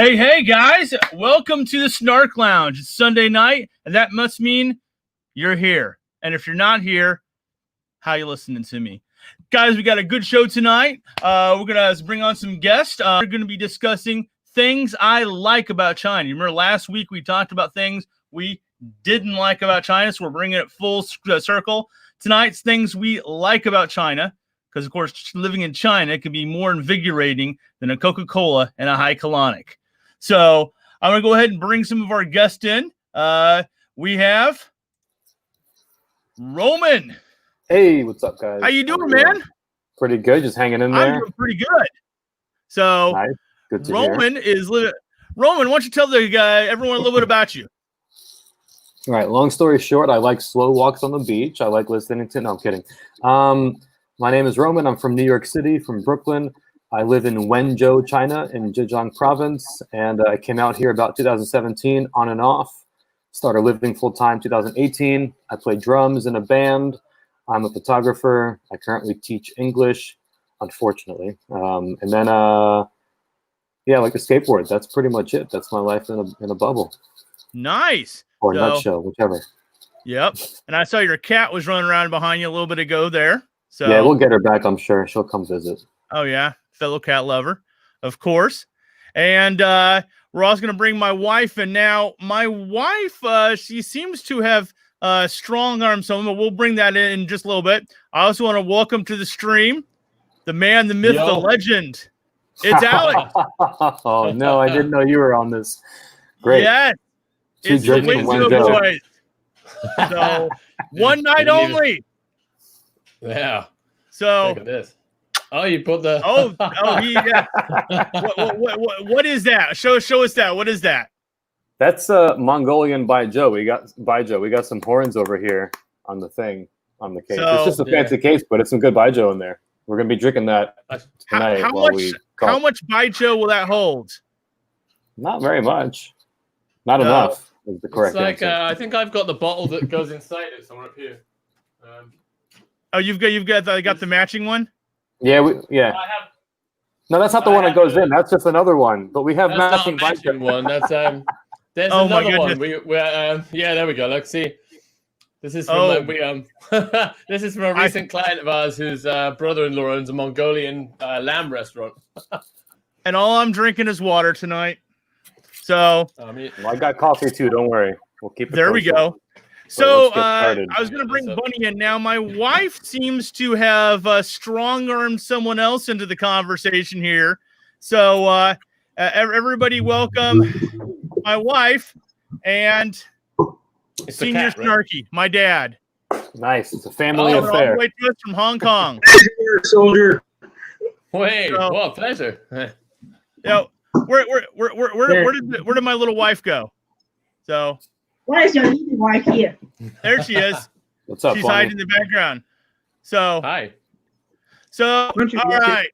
Hey, guys. Welcome to the Snark Lounge. It's Sunday night, and that must mean you're here. And if you're not here, how you listening to me? Guys, we got a good show tonight. We're going to bring on some guests. We're going to be discussing things I like about China. You remember last week we talked about things we didn't like about China, so we're bringing it full circle. Tonight's things we like about China, because, of course, living in China can be more invigorating than a Coca-Cola and a high colonic. So I'm going to go ahead and bring some of our guests in. We have Roman. Hey, what's up, guys? How you doing, man? Pretty good. Just hanging in there. I'm doing pretty good. So Nice. Good to Roman Roman, why don't you tell everyone a little bit about you? All right. Long story short, I like slow walks on the beach. I like listening to. No, I'm kidding. My name is Roman. I'm from New York City, from Brooklyn. I live in Wenzhou, China, in Zhejiang province, and I came out here about 2017, on and off. Started living full-time 2018. I play drums in a band. I'm a photographer. I currently teach English, unfortunately. And then, I like to skateboard. That's pretty much it. That's my life in a bubble. Nice. Or a nutshell, whichever. Yep. And I saw your cat was running around behind you a little bit ago there. So yeah, we'll get her back, I'm sure. She'll come visit. Oh, yeah. Fellow cat lover, of course. And we're also going to bring my wife in. Now, my wife, she seems to have strong arms, so we'll bring that in just a little bit. I also want to welcome to the stream the man, the myth, the legend. It's Alex. Oh, no, I didn't know you were on this. Great. Yes. It's the Wenzhou boys. So, one night only. Yeah. So, look at this. Oh, you put the. Yeah. What is that? Show us that. What is that? That's Mongolian baijiu. We got some horns over here on the thing, on the case. It's just a fancy case, but it's some good baijiu in there. We're gonna be drinking that tonight. How much baijiu will that hold? Not very much. Not enough is the correct answer. I think I've got the bottle that goes inside it somewhere up here. You've got the matching one. Yeah, no, that's not the one that goes in. That's just another one. But we have matching one. That's there's another one. There we go. Let's see. This is from this is from a recent client of ours whose brother-in-law owns a Mongolian lamb restaurant. And all I'm drinking is water tonight. So I got coffee too. Don't worry. We'll keep it. There we go. So I was going to bring Bunny in now. My wife seems to have strong-armed someone else into the conversation here. So everybody welcome my wife and Senior Snarky, my dad. Nice. It's a family affair. All the way to us from Hong Kong. Soldier. Wait, well, pleasure. Where did my little wife go? So. Why is your little wife here? There she is. What's up? She's hiding in the background. So hi. So all right.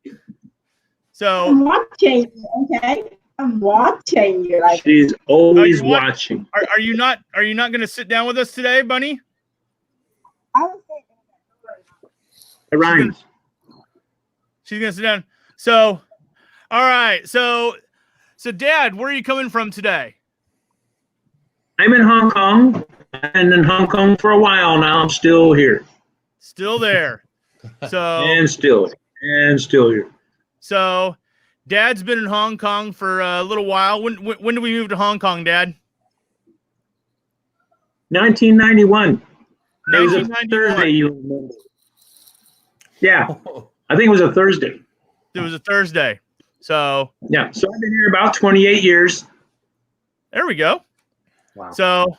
So I'm watching you, okay? I'm watching you. Like she's always watching. Are you not going to sit down with us today, Bunny? It rhymes. She's going to sit down. So, all right. So, Dad, where are you coming from today? I'm in Hong Kong, and in Hong Kong for a while now. I'm still here. Still there. So and still here. So, Dad's been in Hong Kong for a little while. When did we move to Hong Kong, Dad? 1991. It was a Thursday, you remember. Yeah, I think it was a Thursday. It was a Thursday. So yeah, so I've been here about 28 years. There we go. Wow. So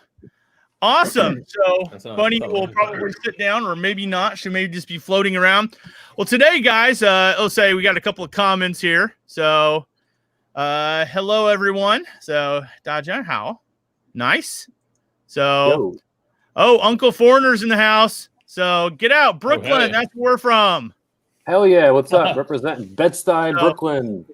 awesome. So Bunny will probably sit down, or maybe not. She may just be floating around. Well, today, guys, let's say we got a couple of comments here. So hello, everyone. So Daja, how nice. So Uncle Foreigner's in the house. So get out, Brooklyn. That's where we're from. Hell yeah. What's up? Representing Bed-Stuy, Brooklyn.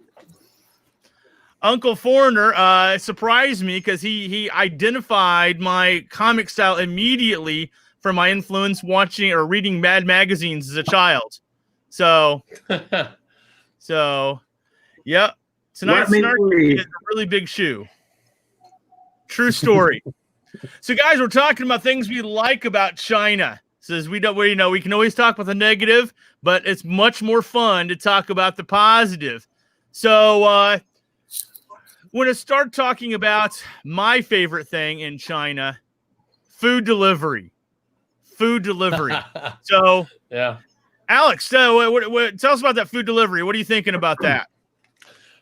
Uncle Foreigner surprised me because he identified my comic style immediately from my influence watching or reading Mad magazines as a child. So, yep. Tonight's Snark is a really big shoe. True story. So, guys, we're talking about things we like about China. Says we don't, we can always talk about the negative, but it's much more fun to talk about the positive. So, we're going to start talking about my favorite thing in China: food delivery. Food delivery. So, yeah, Alex, tell us about that food delivery. What are you thinking about that?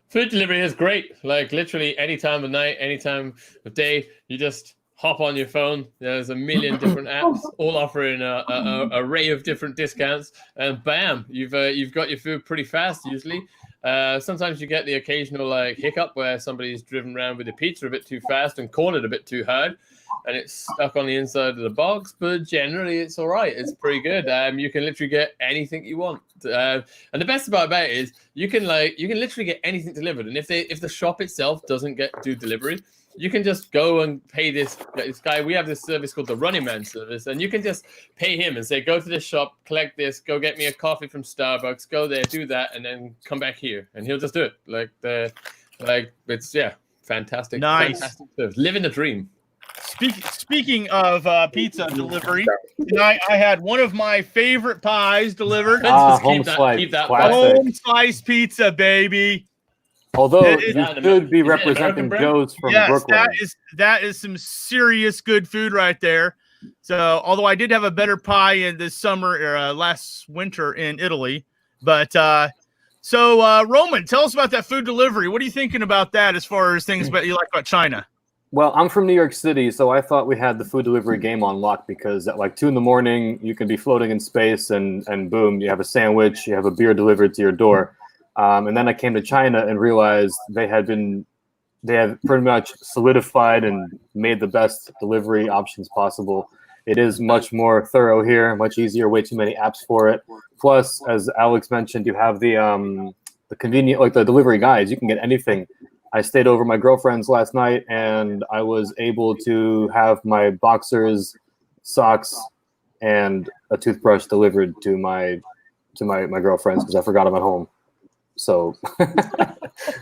Food delivery is great. Like literally any time of night, any time of day, you just hop on your phone. There's a million different apps, all offering a array of different discounts, and bam, you've got your food pretty fast. Usually, sometimes you get the occasional like hiccup where somebody's driven around with the pizza a bit too fast and cornered a bit too hard, and it's stuck on the inside of the box. But generally, it's all right. It's pretty good. You can literally get anything you want. And the best part about it is you can literally get anything delivered. And if the shop itself doesn't do delivery, you can just go and pay this guy. We have this service called the Running Man service, and you can just pay him and say, go to this shop, collect this, go get me a coffee from Starbucks, go there, do that, and then come back here, and he'll just do it. It's fantastic. Nice. Fantastic service. Living the dream. Speaking of pizza delivery, tonight I had one of my favorite pies delivered. Home slice pizza, baby. Although you should be representing Joe's from Brooklyn. That is some serious good food right there. So, although I did have a better pie in this summer or last winter in Italy, but Roman, tell us about that food delivery. What are you thinking about that as far as things you like about China? Well, I'm from New York City, so I thought we had the food delivery game on lock because at like 2 a.m, you can be floating in space and boom, you have a sandwich, you have a beer delivered to your door. And then I came to China and realized they have pretty much solidified and made the best delivery options possible. It is much more thorough here, much easier, way too many apps for it. Plus, as Alex mentioned, you have the convenient, like the delivery guys, you can get anything. I stayed over my girlfriend's last night and I was able to have my boxers, socks, and a toothbrush delivered to my girlfriend's because I forgot them at home. So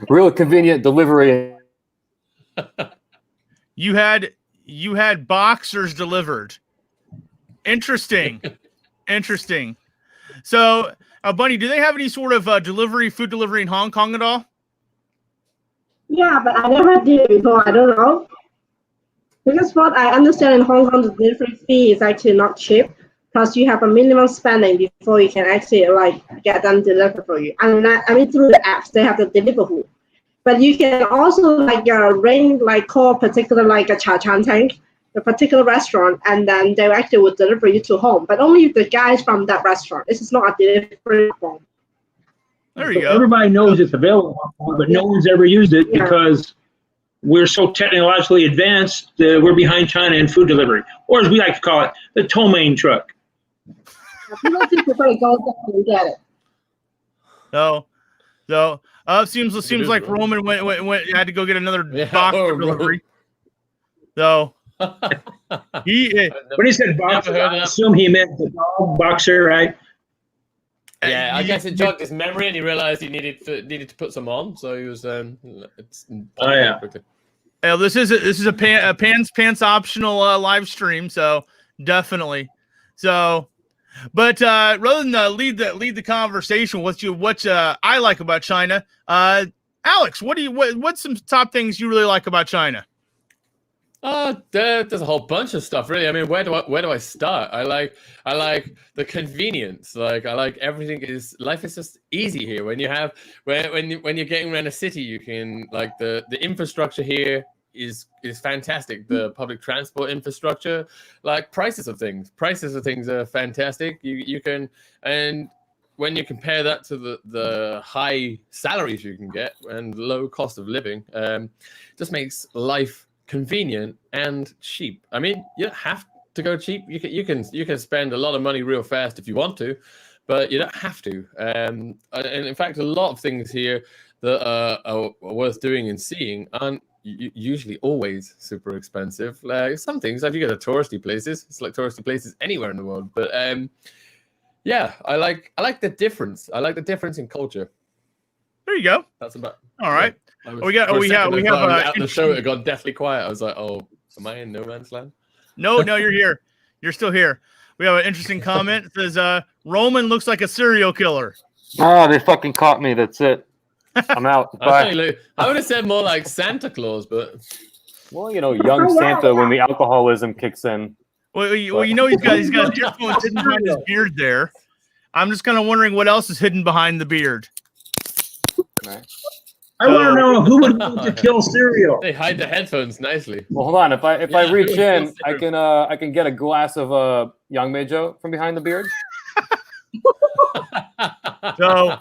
real convenient delivery. You had boxers delivered. Interesting. So, Bunny, do they have any sort of food delivery in Hong Kong at all? Yeah, but I never did before. I don't know. Because what I understand in Hong Kong, the delivery fee is actually not cheap. Plus, you have a minimum spending before you can actually get them delivered for you. I mean through the apps, they have the delivery. But you can also call particular a cha chan tank, a particular restaurant, and then they actually will deliver you to home. But only if the guys from that restaurant. This is not a delivery phone. There you go. Everybody knows it's available, but no one's ever used it because we're so technologically advanced that we're behind China in food delivery, or as we like to call it, the tow main truck. People just prefer to go down and get it. Seems like Roman went had to go get another box delivery. So when he said boxer, I assume he meant the dog boxer, right? Yeah, I guess it jogged his memory, and he realized he needed to put some on, so he was. This is a pants optional live stream, so definitely. So, but rather than lead the conversation, what I like about China, Alex, what's some top things you really like about China? There's a whole bunch of stuff, really. I mean, where do I start? I like the convenience. Like, I like everything life is just easy here. When you're getting around a city, you can the infrastructure here is fantastic. The public transport infrastructure, prices of things are fantastic. You can, and when you compare that to the high salaries you can get and low cost of living, just makes life convenient and cheap. I mean, you don't have to go cheap. You can spend a lot of money real fast if you want to, but you don't have to. And in fact, a lot of things here that are worth doing and seeing aren't usually always super expensive. Like some things, if you go to touristy places, it's like touristy places anywhere in the world. But yeah, I like the difference. I like the difference in culture. There you go. That's about. All right. Yeah. We have out the show. It got deathly quiet. I was like, oh, am I in no man's land? No, you're here. You're still here. We have an interesting comment. It says, Roman looks like a serial killer. Oh, they fucking caught me. That's it. I'm out. Bye. I would have said more like Santa Claus, but well, young Santa when the alcoholism kicks in. Well, he's got earphones hidden behind his beard there. I'm just kind of wondering what else is hidden behind the beard. Right. I want to know who would want to kill cereal. They hide the headphones nicely. Well, hold on. If I reach in, I can get a glass of Young Meijo from behind the beard. So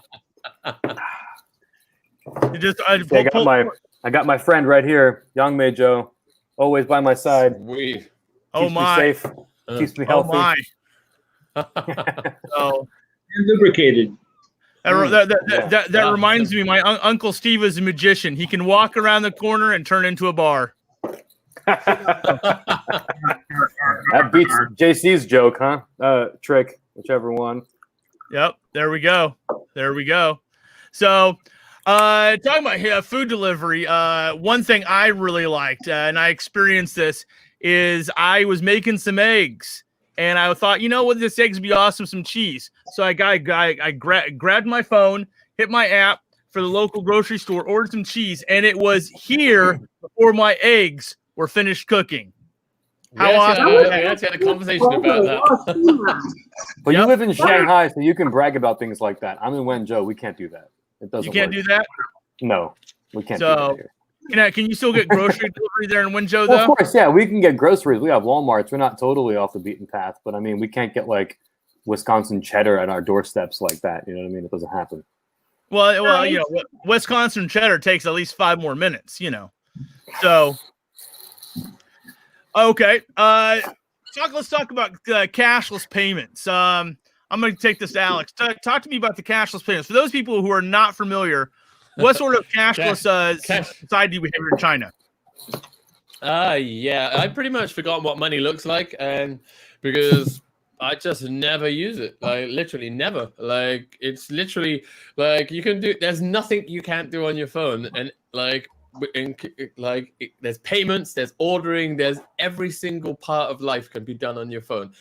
I got my friend right here, Young Meijo, always by my side. Sweet. Keeps me safe. Keeps me healthy. Oh my. So And lubricated. That reminds me, my Uncle Steve is a magician. He can walk around the corner and turn into a bar. That beats JC's joke, huh? Trick, whichever one. Yep, there we go. So, talking about food delivery, one thing I really liked, and I experienced this, is I was making some eggs. And I thought, this eggs would be awesome, some cheese. So I grabbed my phone, hit my app for the local grocery store, ordered some cheese, and it was here before my eggs were finished cooking. How awesome! We actually had a conversation about that. But you live in Shanghai, so you can brag about things like that. I'm in Wenzhou. We can't do that. It doesn't. You can't do that? No, we can't do that here. Can you still get grocery delivery there in Wenzhou, though? Of course, yeah. We can get groceries. We have Walmarts. We're not totally off the beaten path. But, I mean, we can't get, like, Wisconsin cheddar at our doorsteps like that. You know what I mean? It doesn't happen. Well, Wisconsin cheddar takes at least 5 more minutes, So, okay. Let's talk about cashless payments. I'm going to take this to Alex. Talk to me about the cashless payments. For those people who are not familiar, what sort of cashless society do we have here in China? Yeah, I pretty much forgotten what money looks like, and because I just never use it, like literally never. Like it's literally like there's nothing you can't do on your phone, and there's payments, there's ordering, there's every single part of life can be done on your phone.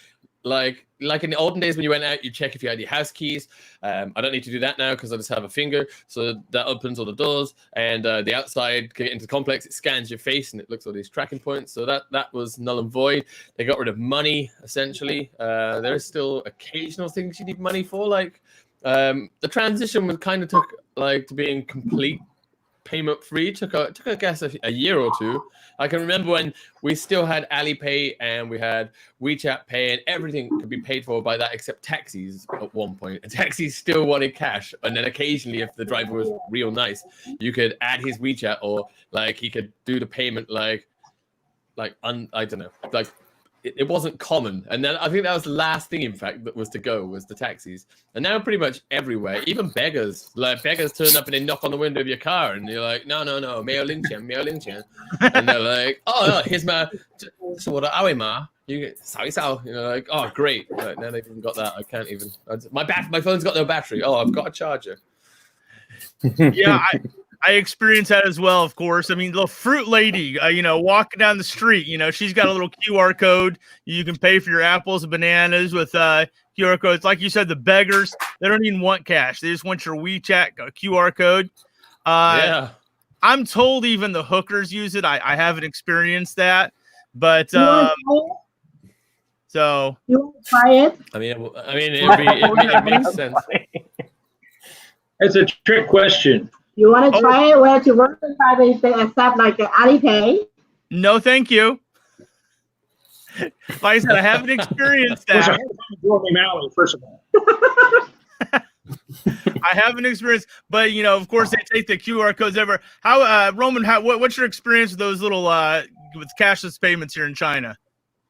Like in the olden days when you went out, you check if you had your house keys. I don't need to do that now because I just have a finger, so that opens all the doors. And the outside, get into the complex, it scans your face and it looks at all these tracking points. So that was null and void. They got rid of money essentially. There is still occasional things you need money for. Like the transition was kind of took to being complete payment free took I guess a year or two. I can remember when we still had Alipay and we had WeChat Pay and everything could be paid for by that except taxis at one point. And taxis still wanted cash, and then occasionally if the driver was real nice, you could add his WeChat or he could do the payment I don't know, it wasn't common. And then I think that was the last thing, in fact, that was the taxis. And now pretty much everywhere, even beggars turn up and they knock on the window of your car and you're like, no, Meo Lingqian. And they're like, oh, here's my, ma. You get like, oh, great. Like, now they've even got that. I can't even, my phone's got no battery. Oh, I've got a charger. Yeah, I experienced that as well, of course. I mean, the fruit lady, walking down the street, she's got a little QR code. You can pay for your apples and bananas with QR codes. Like you said, the beggars, they don't even want cash. They just want your WeChat QR code. Yeah. I'm told even the hookers use it. I haven't experienced that. But so. You want to try it? I mean, it makes sense. It's a trick question. You want to try it? Where to work and try if they accept Alipay? No, thank you. Like I said, I haven't experienced that. First of all. I haven't experienced, but of course, they take the QR codes over. How, Roman? What's your experience with those little with cashless payments here in China?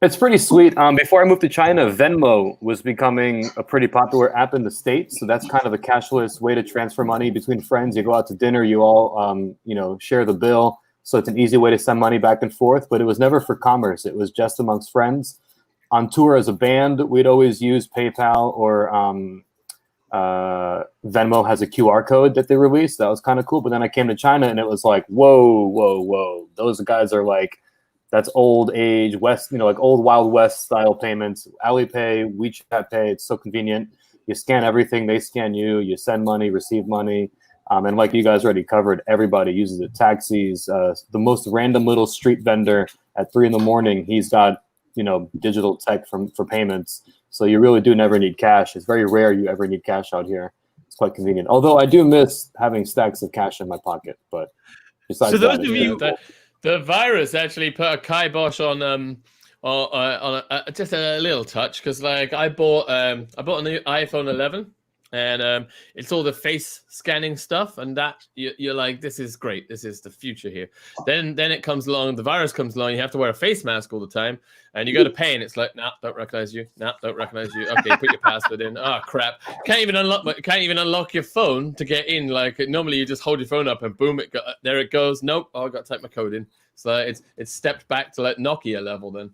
It's pretty sweet. Before I moved to China, Venmo was becoming a pretty popular app in the States. So that's kind of a cashless way to transfer money between friends. You go out to dinner, you all, share the bill. So it's an easy way to send money back and forth. But it was never for commerce. It was just amongst friends. On tour as a band, we'd always use PayPal or Venmo has a QR code that they released. That was kind of cool. But then I came to China and it was like, whoa. Those guys are like, that's old age West, like old Wild West style payments. Alipay, WeChat Pay, it's so convenient. You scan everything, they scan you. You send money, receive money. And like you guys already covered, everybody uses it. Taxis, the most random little street vendor at 3 a.m, he's got digital tech for payments. So you really do never need cash. It's very rare you ever need cash out here. It's quite convenient. Although I do miss having stacks of cash in my pocket. But besides so those that, of you, the virus actually put a kibosh on just a little touch, because like I bought a new iPhone 11. And it's all the face scanning stuff, and that you're like, this is great. This is the future here. Then it comes along, the virus comes along. You have to wear a face mask all the time, and you go to pay, and it's like, nah, don't recognize you. Nah, don't recognize you. Okay, put your password in. Oh crap! Can't even unlock your phone to get in. Like normally, you just hold your phone up, and boom, there it goes. Nope. Oh, I got to type my code in. So it's stepped back to like Nokia level then.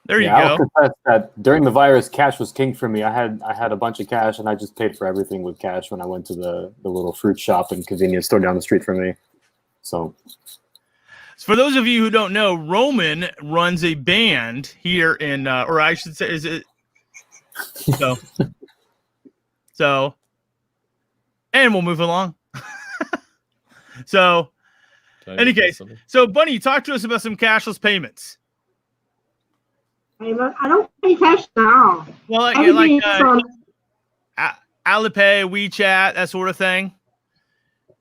There you go. I'll confess that during the virus, cash was king for me. I had a bunch of cash, and I just paid for everything with cash when I went to the little fruit shop and convenience store down the street from me. So for those of you who don't know, Roman runs a band here in, or I should say, is it? So, and we'll move along. So, in any case, so Bunny, talk to us about some cashless payments. I don't pay cash now. Well, like Alipay, WeChat, that sort of thing.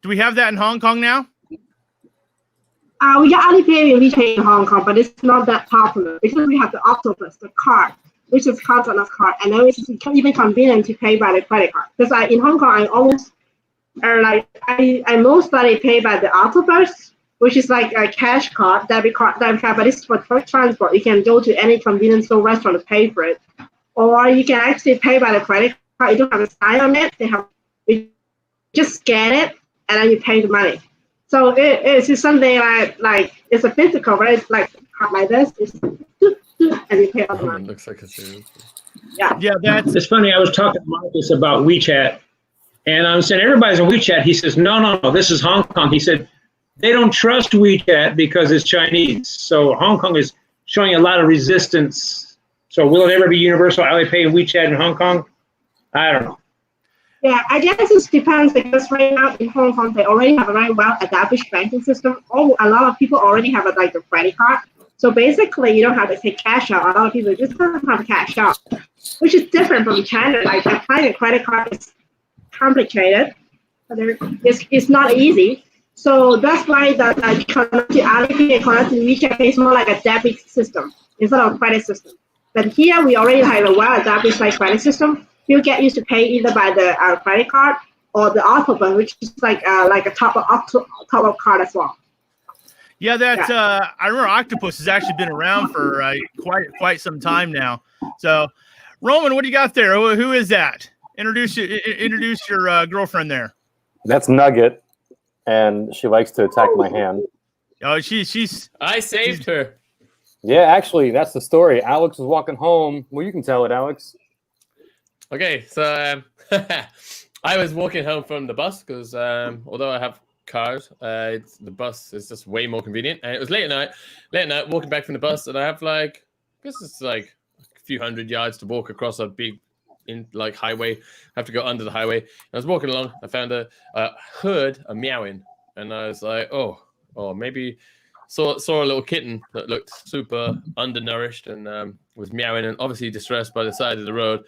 Do we have that in Hong Kong now? We got Alipay and WeChat in Hong Kong, but it's not that popular because we have the Octopus, the card, which is contactless card, and then it's even convenient to pay by the credit card. Because in Hong Kong, I almost I mostly pay by the Octopus, which is like a cash card, debit card, but it's for transport. You can go to any convenience store restaurant to pay for it. Or you can actually pay by the credit card. You don't have a sign on it. You just scan it, and then you pay the money. So it's just something like it's a physical, right? It's like this. It's and you pay on the money. Looks like a serious. Yeah. It's funny. I was talking to Marcus about WeChat, and I'm saying everybody's on WeChat. He says, no, this is Hong Kong. He said, they don't trust WeChat because it's Chinese. So Hong Kong is showing a lot of resistance. So will it ever be universal Alipay and WeChat in Hong Kong? I don't know. Yeah, I guess it depends because right now in Hong Kong, they already have a very well-established banking system. A lot of people already have a credit card. So basically, you don't have to take cash out. A lot of people just don't have cash out, which is different from China. Like applying a credit card is complicated. But it's not easy. So that's why that connect to Alipay and connect to WeChat is more like a debit system instead of a credit system. But here we already have a well-established credit system. You get used to pay either by the credit card or the Octopus, which is like a top-up card as well. Yeah, I remember Octopus has actually been around for quite some time now. So, Roman, what do you got there? Who is that? Introduce your girlfriend there. That's Nugget. And she likes to attack my hand. Oh, she's. I saved her. Yeah, actually, that's the story. Alex was walking home. Well, you can tell it, Alex. Okay, so I was walking home from the bus because although I have cars, the bus is just way more convenient. And it was late at night, walking back from the bus, and I have I guess it's like a few hundred yards to walk across a big highway. I have to go under the highway. I was walking along. I found heard a meowing, and I was like, oh, maybe saw a little kitten that looked super undernourished and was meowing and obviously distressed by the side of the road.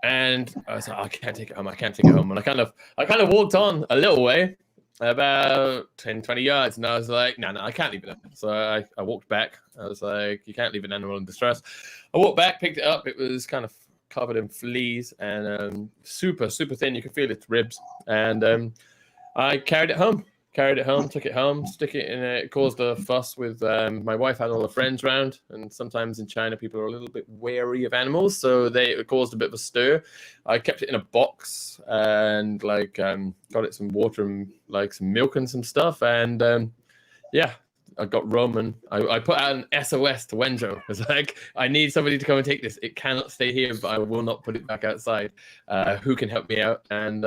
And I was like, I can't take it home. And I kind of walked on a little way, about 10, 20 yards, and I was like, no, I can't leave it there. So I walked back. I was like, you can't leave an animal in distress. I walked back, picked it up. It was kind of covered in fleas and super, super thin. You could feel its ribs. And I carried it home, took it home, stick it in it. It caused a fuss with my wife had all her friends around. And sometimes in China, people are a little bit wary of animals. So it caused a bit of a stir. I kept it in a box and got it some water and some milk and some stuff. And I got Roman. I put out an SOS to Wenzhou. It's like, I need somebody to come and take this. It cannot stay here, but I will not put it back outside. Who can help me out? And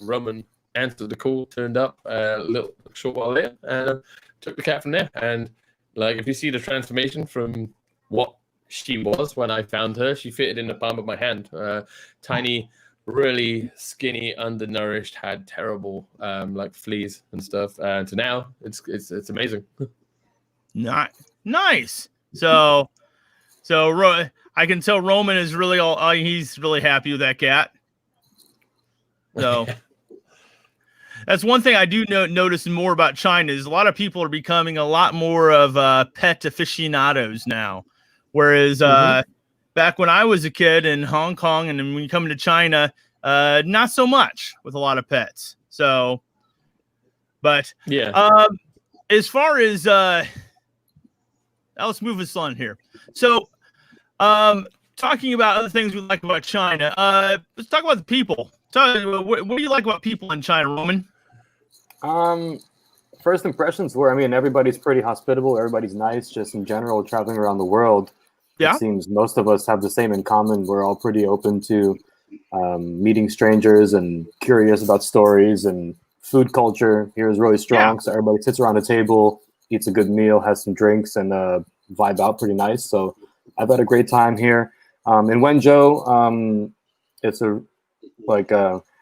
Roman answered the call, turned up a short while later, and took the cat from there. And like, if you see the transformation from what she was when I found her, she fitted in the palm of my hand. Tiny, really skinny, undernourished, had terrible like fleas and stuff. And to now, it's amazing. Nice. So I can tell Roman is really he's really happy with that cat. So that's one thing I do notice more about China is a lot of people are becoming a lot more of pet aficionados now, whereas back when I was a kid in Hong Kong, and then when you come to China, not so much with a lot of pets. So, but as far as let's move this on here. So, talking about other things we like about China, let's talk about the people. What do you like about people in China, Roman? First impressions were, everybody's pretty hospitable. Everybody's nice, just in general, traveling around the world. Yeah. It seems most of us have the same in common. We're all pretty open to meeting strangers and curious about stories, and food culture here is really strong. Yeah. So everybody sits around a table, eats a good meal, has some drinks, and vibe out pretty nice. So I've had a great time here. In Wenzhou, it's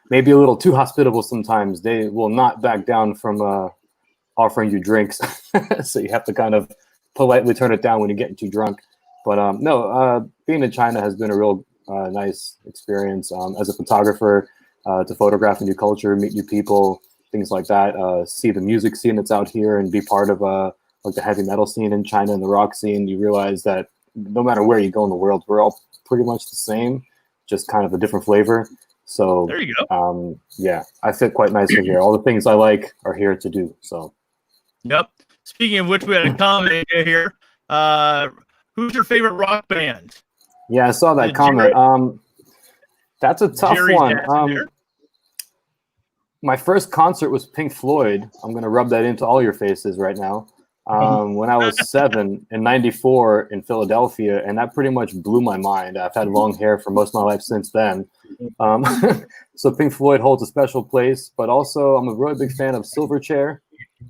maybe a little too hospitable sometimes. They will not back down from offering you drinks. So you have to kind of politely turn it down when you're getting too drunk. But being in China has been a real nice experience as a photographer, to photograph a new culture, meet new people, things like that, see the music scene that's out here and be part of the heavy metal scene in China and the rock scene. You realize that no matter where you go in the world, we're all pretty much the same, just kind of a different flavor. So there you go. I fit quite nicely here. All the things I like are here to do. So, yep. Speaking of which, we had a comment here. Who's your favorite rock band? Yeah, I saw that comment. That's a tough one. My first concert was Pink Floyd. I'm going to rub that into all your faces right now. When I was 7 in '94 in Philadelphia, and that pretty much blew my mind. I've had long hair for most of my life since then. So Pink Floyd holds a special place, but also I'm a really big fan of Silverchair.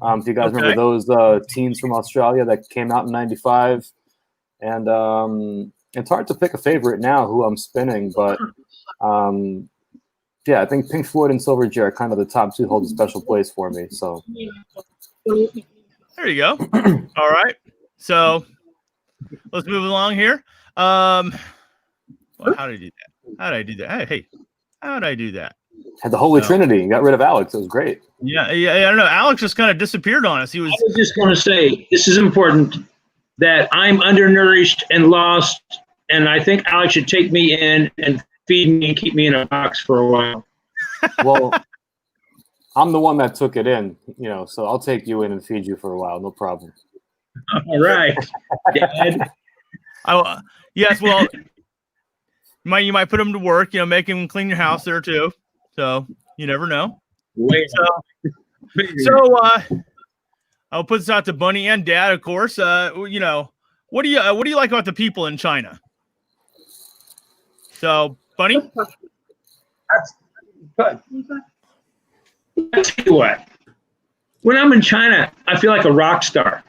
If you guys remember those teens from Australia that came out in '95. And it's hard to pick a favorite now who I'm spinning, but I think Pink Floyd and Silverchair are kind of the top two, hold a special place for me. So there you go. All right. So let's move along here. How did I do that? How did I do that? Hey, how did I do that? Had the Holy Trinity. Got rid of Alex. It was great. Yeah. I don't know. Alex just kind of disappeared on us. I was just going to say, this is important, that I'm undernourished and lost, and I think Alex should take me in and feed me and keep me in a box for a while. Well, I'm the one that took it in, so I'll take you in and feed you for a while. No problem. All right. Dad. Yes, well, you might put him to work, make him clean your house there too. So you never know. So I'll put this out to Bunny and Dad, of course. What do you like about the people in China? So, Bunny? I'll tell you what. When I'm in China, I feel like a rock star.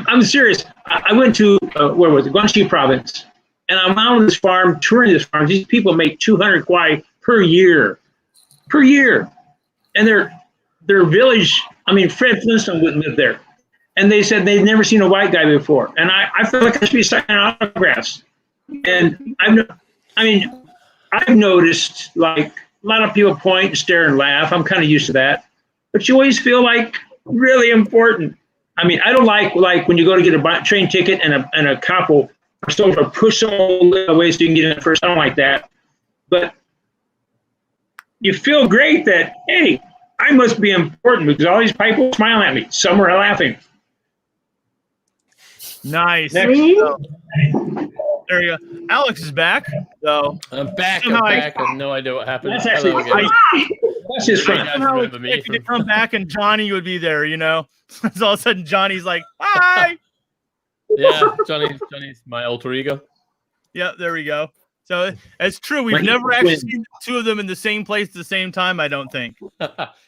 I'm serious. I went to, where was it? Guangxi province. And I'm out on this farm, touring this farm. These people make 200 kwai per year. And their village, Fred Flintstone wouldn't live there. And they said they'd never seen a white guy before. And I feel like I should be signing autographs. And I've noticed, like, a lot of people point and stare and laugh. I'm kind of used to that. But you always feel like really important. I don't like when you go to get a train ticket and a cop will sort of push all the way so you can get in first. I don't like that. But you feel great that, hey, I must be important because all these people smiling at me. Some are laughing. Nice. Next. There you go. Alex is back. So I'm back. I have no idea what happened. That's actually That's his friend. guys Somehow remember me expected to from- come back and Johnny would be there, you know. So all of a sudden Johnny's like, "Hi." Yeah, Johnny's my alter ego. Yeah, there we go. So it's true. We've Right. never actually seen the two of them in the same place at the same time, I don't think.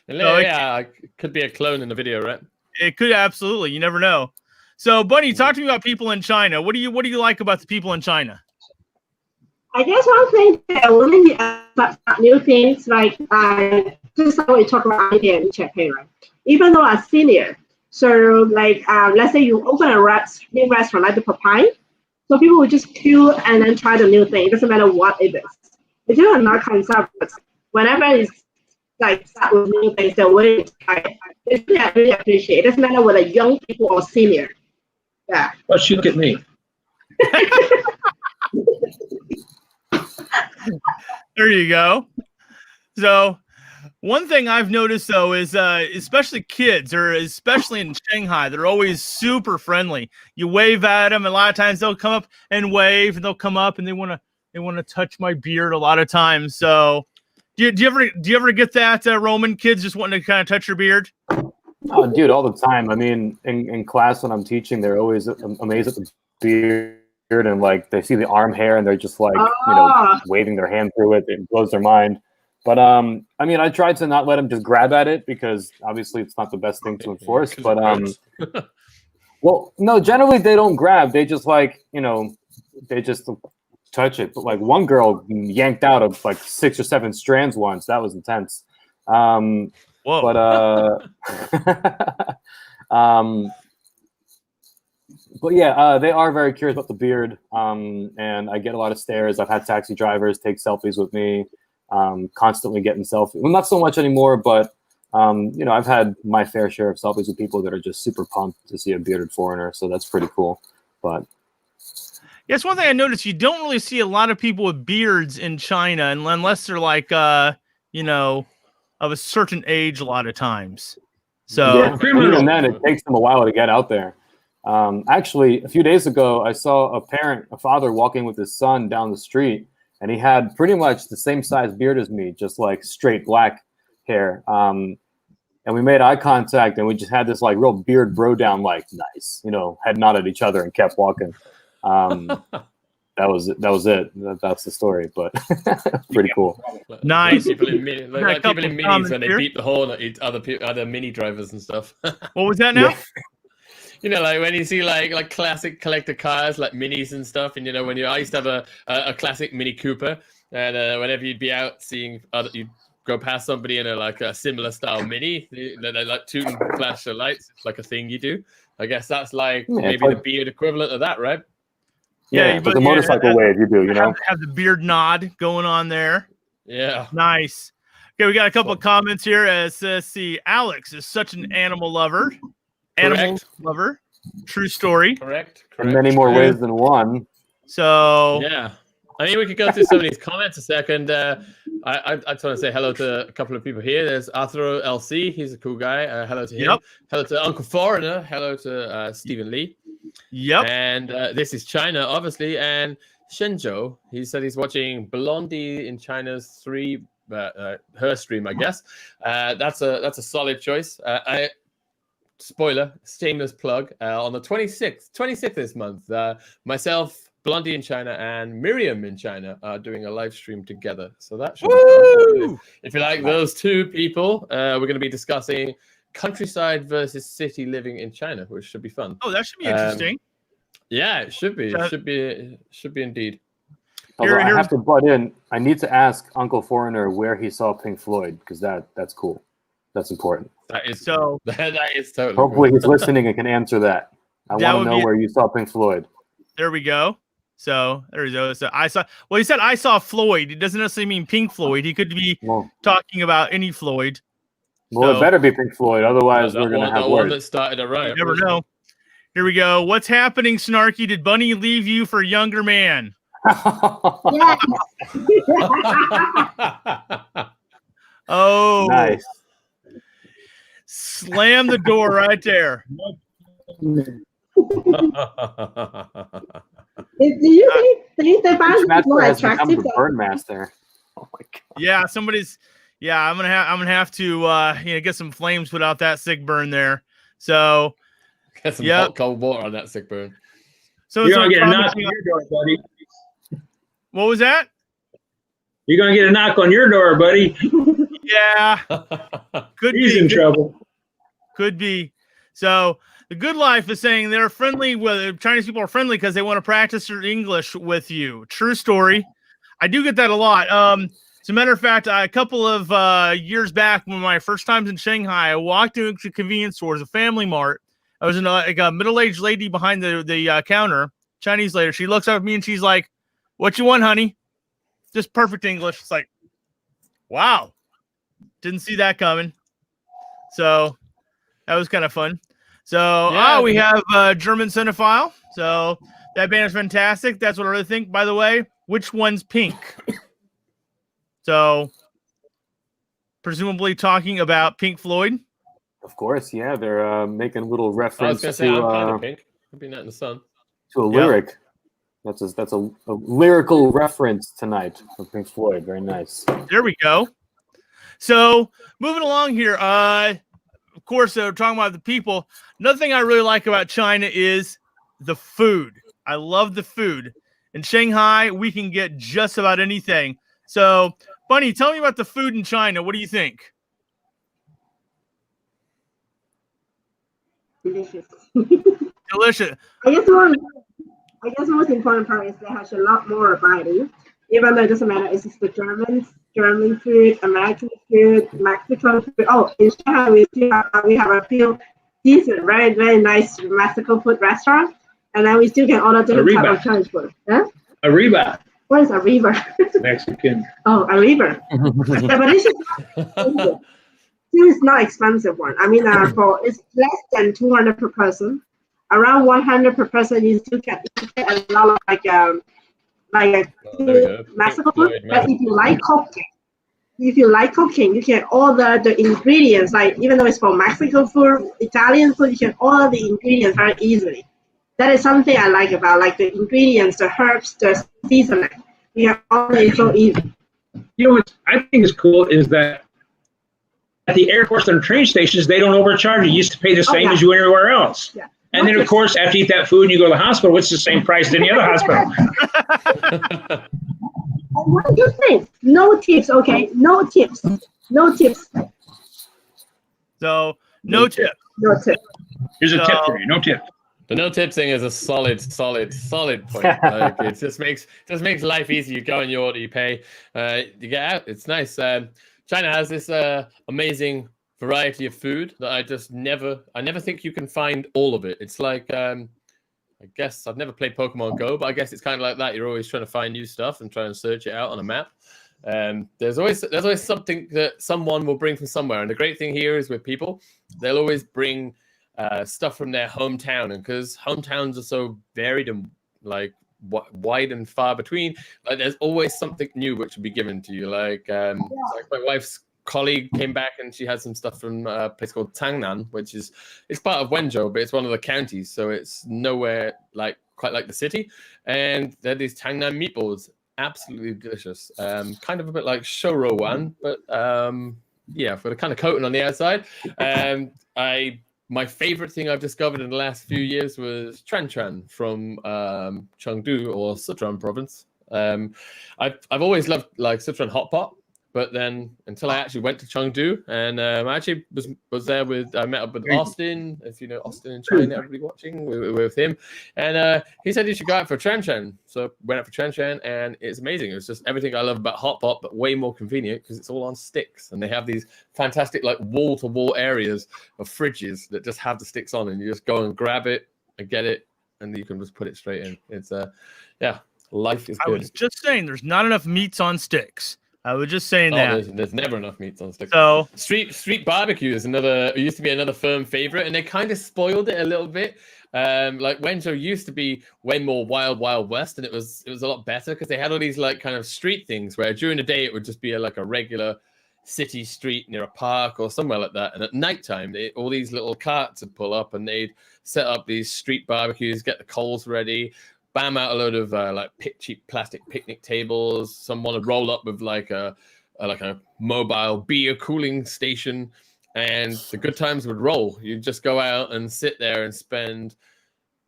Yeah, it could be a clone in the video, right? It could absolutely. You never know. So, Bunny, talk to me about people in China. What do you like about the people in China? I guess one thing that when start new things, like just like we talk about idea in Japan, right? Even though I'm senior, so like let's say you open a new restaurant like the Popeye, so people will just queue and then try the new thing. It doesn't matter what it is. It's still not concept, but whenever it's like start with new things, they're willing to try it. It's really, I really appreciate it. It doesn't matter whether young people or senior. Yeah. Let's look at me. There you go. So, one thing I've noticed though is, especially kids, or especially in Shanghai, they're always super friendly. You wave at them, and a lot of times they'll come up and wave, and they'll come up and they want to touch my beard a lot of times. So, do you ever get that, Roman, kids just wanting to kind of touch your beard? Oh, dude, all the time. I mean, in class when I'm teaching, they're always amazed at the beard, and like they see the arm hair and they're just like, waving their hand through it. It blows their mind. But I mean, I try to not let them just grab at it because obviously it's not the best thing to enforce. But well, no, generally they don't grab. They just like, they just touch it. But like one girl yanked out of like 6 or 7 strands once. That was intense. Whoa. But yeah, they are very curious about the beard, and I get a lot of stares. I've had taxi drivers take selfies with me, constantly getting selfies. Well, not so much anymore, but I've had my fair share of selfies with people that are just super pumped to see a bearded foreigner. So that's pretty cool. But yes, one thing I noticed, you don't really see a lot of people with beards in China, unless they're like, of a certain age a lot of times. So yeah, even then, it takes them a while to get out there. Actually, a few days ago, I saw a father walking with his son down the street, and he had pretty much the same size beard as me, just like straight black hair. And we made eye contact, and we just had this like real beard bro down, like nice, head nodded at each other and kept walking. That was it. That's the story, but pretty cool. Nice. People in minis when they beat the horn at other mini drivers and stuff. What was that now? Yeah. Like when you see like classic collector cars, like minis and stuff, and I used to have a classic Mini Cooper, and whenever you'd be out seeing you'd go past somebody in a similar style Mini, they like toot and flash the lights. It's like a thing you do. I guess that's like maybe the beard equivalent of that, right? Yeah, but the motorcycle wave you do, have the beard nod going on there. Yeah, nice. Okay, we got a couple of comments here. Let's see, Alex is such an animal lover. Animal lover. True story. Correct. In many more ways than one. So yeah, I mean we could go through some of these comments a second. I just want to say hello to a couple of people here. There's Arthur LC. He's a cool guy. Hello to him. Yep. Hello to Uncle Foreigner. Hello to Stephen Lee. Yep. And this is China, obviously. And Shenzhou, he said he's watching Blondie in China's her stream, I guess. That's a solid choice. Spoiler, shameless plug. On the 26th this month, myself, Blondie in China, and Miriam in China are doing a live stream together. So that should be fun. If you like those two people, we're going to be discussing countryside versus city living in China, which should be fun. Oh, that should be interesting. Yeah, it should be. It should be indeed. Although I have to butt in. I need to ask Uncle Foreigner where he saw Pink Floyd, because that's cool. That's important. That is totally. Hopefully cool. he's listening and can answer that. I want to know where you saw Pink Floyd. There we go. So there we go. So he said I saw Floyd. It doesn't necessarily mean Pink Floyd. He could be talking about any Floyd. Well, it better be Pink Floyd, otherwise we're going to have one that started a riot. You never know. Here we go. What's happening, Snarky? Did Bunny leave you for a younger man? Yes. Oh, nice. Slam the door right there. Do you think the band is more attractive? Burn master. Oh my god. Yeah, somebody's. Yeah, I'm gonna have to get some flames put out that sick burn there. So get some hot cold water on that sick burn. So you're gonna get a knock on your door, buddy. What was that? You're gonna get a knock on your door, buddy. Yeah, He's in trouble. Could be. So the Good Life is saying they're friendly. Chinese people are friendly because they want to practice their English with you. True story. I do get that a lot. As a matter of fact, a couple of years back, when my first times in Shanghai, I walked into convenience stores, a Family Mart. I was in a middle-aged lady behind the counter, Chinese lady. She looks up at me and she's like, "What you want, honey?" Just perfect English. It's like, wow, didn't see that coming. So that was kind of fun. So we have German Cinephile. So that band is fantastic. That's what I really think. By the way, which one's Pink? So presumably talking about Pink Floyd. Of course, yeah. They're making a little reference I was going to say, I'm kind of pink. I've been out in the sun. To a lyric. That's a lyrical reference tonight from Pink Floyd. Very nice. There we go. So moving along here, of course, we're talking about the people. Another thing I really like about China is the food. I love the food. In Shanghai, we can get just about anything. So, Bunny, tell me about the food in China. What do you think? Delicious. Delicious. I guess the most important part is they have a lot more variety. Even though it doesn't matter, it's just the German food, American food, Mexican food. Oh, in Shanghai we have a few decent, very, very nice Mexican food restaurants, and then we still can order different type of Chinese food. Huh? Arriba. What is Arriba? Mexican. Oh, Arriba. But it's just it's not expensive one. I mean, it's less than 200 per person. Around 100 per person, you still get a lot of Mexican food. But if you like cooking, you can order the ingredients. Like even though it's for Mexican food, Italian food, you can order the ingredients very easily. That is something I like about like the ingredients, the herbs, the seasoning. You can order it so easy. You know what I think is cool is that at the airports and train stations, they don't overcharge you. You used to pay the same as you anywhere else. Yeah. And then, of course, after you eat that food and you go to the hospital, it's the same price as any other hospital. One good thing, no tips, okay? No tips. No tips. So, no tips. No tips. Here's a tip for you, no tip. The no tip thing is a solid point. Like, it just makes life easy. You go and you order, you pay, you get out. It's nice. China has this amazing variety of food that I never think you can find all of it. It's like I guess I've never played Pokemon Go, but I guess it's kind of like that. You're always trying to find new stuff and trying to search it out on a map. There's always something that someone will bring from somewhere. And the great thing here is with people, they'll always bring stuff from their hometown, and because hometowns are so varied and like wide and far between, like there's always something new which will be given to you. Like my wife's colleague came back and she had some stuff from a place called Tangnan, which is it's part of Wenzhou, but it's one of the counties, so it's nowhere like quite like the city. And they're these Tangnan meatballs, absolutely delicious. Kind of a bit like shoujo wan, but yeah, with a kind of coating on the outside. My favorite thing I've discovered in the last few years was Tran from Chengdu or Sichuan province. I've always loved like Sichuan hot pot, but then until I actually went to Chengdu, and I actually was there I met up with Austin, if you know Austin in China, everybody watching, we were with him, and he said you should go out for Tran. So went out for Tran, and it's amazing. It was just everything I love about hot pot, but way more convenient because it's all on sticks, and they have these fantastic like wall-to-wall areas of fridges that just have the sticks on, and you just go and grab it and get it, and you can just put it straight in. It's yeah, life is good. I was just saying, there's not enough meats on sticks. I was just saying that. There's never enough meats on sticks. So street barbecue is it used to be another firm favorite, and they kind of spoiled it a little bit. Like Wenzhou used to be way more wild west, and it was a lot better because they had all these like kind of street things where during the day it would just be like a regular city street near a park or somewhere like that, and at nighttime all these little carts would pull up and they'd set up these street barbecues, get the coals ready, bam out a load of like cheap plastic picnic tables. Someone would roll up with like a like a mobile beer cooling station, and the good times would roll. You'd just go out and sit there and spend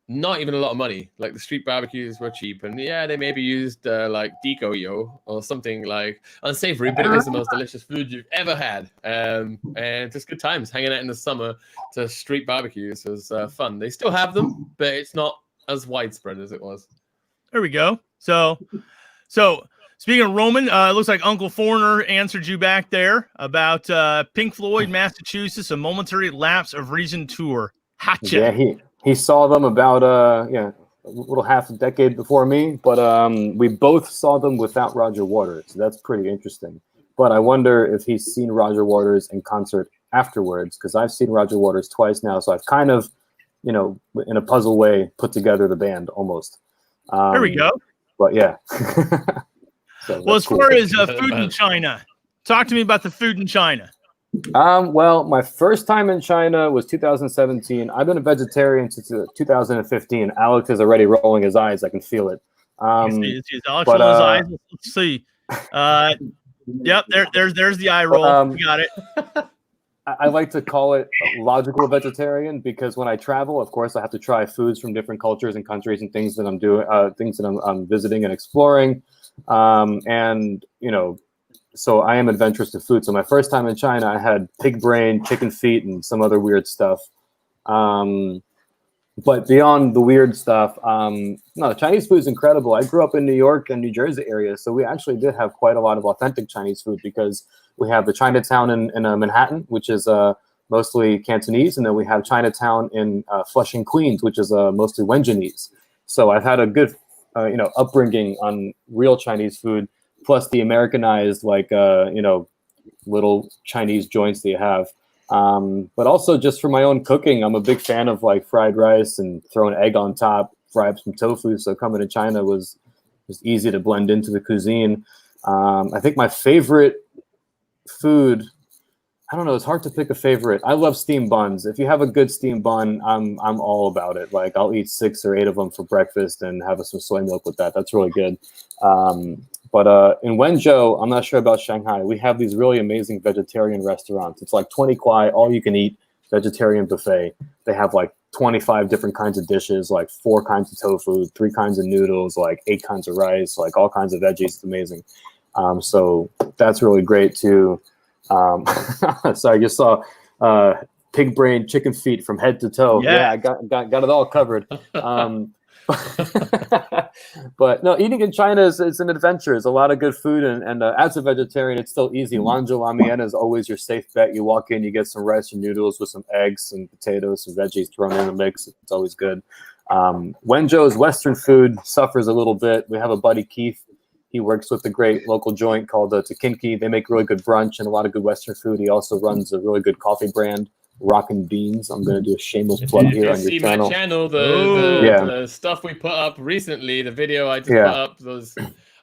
not even a lot of money. Like the street barbecues were cheap, and yeah, they maybe used like decoyo or something like unsavory, but it was the most delicious food you've ever had. And just good times hanging out in the summer to street barbecues was fun. They still have them, but it's not as widespread as it was. There we go. So speaking of Roman, it looks like Uncle Foreigner answered you back there about Pink Floyd, Massachusetts, a momentary lapse of reason tour. Gotcha. Yeah, he saw them about a little half a decade before me, but we both saw them without Roger Waters. So that's pretty interesting. But I wonder if he's seen Roger Waters in concert afterwards, because I've seen Roger Waters twice now, so I've kind of, in a puzzle way, put together the band almost. There we go. But yeah. Well, as far as food in China, talk to me about the food in China. Well, my first time in China was 2017. I've been a vegetarian since 2015. Alex is already rolling his eyes. I can feel it. Alex rolling his eyes. Let's see. Yep, there's the eye roll. You got it. I like to call it logical vegetarian because when I travel, of course, I have to try foods from different cultures and countries and things that I'm doing, things that I'm visiting and exploring. So I am adventurous to food. So my first time in China, I had pig brain, chicken feet, and some other weird stuff. But beyond the weird stuff, no, Chinese food is incredible. I grew up in New York and New Jersey area, so we actually did have quite a lot of authentic Chinese food because we have the Chinatown in Manhattan, which is mostly Cantonese, and then we have Chinatown in Flushing, Queens, which is mostly Wenjanese. So I've had a good, upbringing on real Chinese food, plus the Americanized, little Chinese joints that you have. But also just for my own cooking, I'm a big fan of like fried rice and throwing egg on top, fry up some tofu. So coming to China was easy to blend into the cuisine. I think my favorite food, I don't know, it's hard to pick a favorite. I love steamed buns. If you have a good steamed bun, I'm all about it. Like I'll eat 6 or 8 of them for breakfast and have some soy milk with that. That's really good. But in Wenzhou, I'm not sure about Shanghai, we have these really amazing vegetarian restaurants. It's like 20 kwai, all you can eat vegetarian buffet. They have like 25 different kinds of dishes, like 4 kinds of tofu, 3 kinds of noodles, like 8 kinds of rice, like all kinds of veggies. It's amazing. So that's really great too. So I just saw pig brain, chicken feet from head to toe. Yeah, I got it all covered. But no, eating in China is an adventure. There's a lot of good food, and as a vegetarian, it's still easy. Lanzhou Lamian is always your safe bet. You walk in, you get some rice and noodles with some eggs, some potatoes, some veggies thrown in the mix. It's always good. Wenzhou's Western food suffers a little bit. We have a buddy, Keith. He works with a great local joint called Takinki. They make really good brunch and a lot of good Western food. He also runs a really good coffee brand, Rockin' Beans. I'm going to do a shameless plug here on your channel. My channel, the stuff we put up recently, the video I just put up was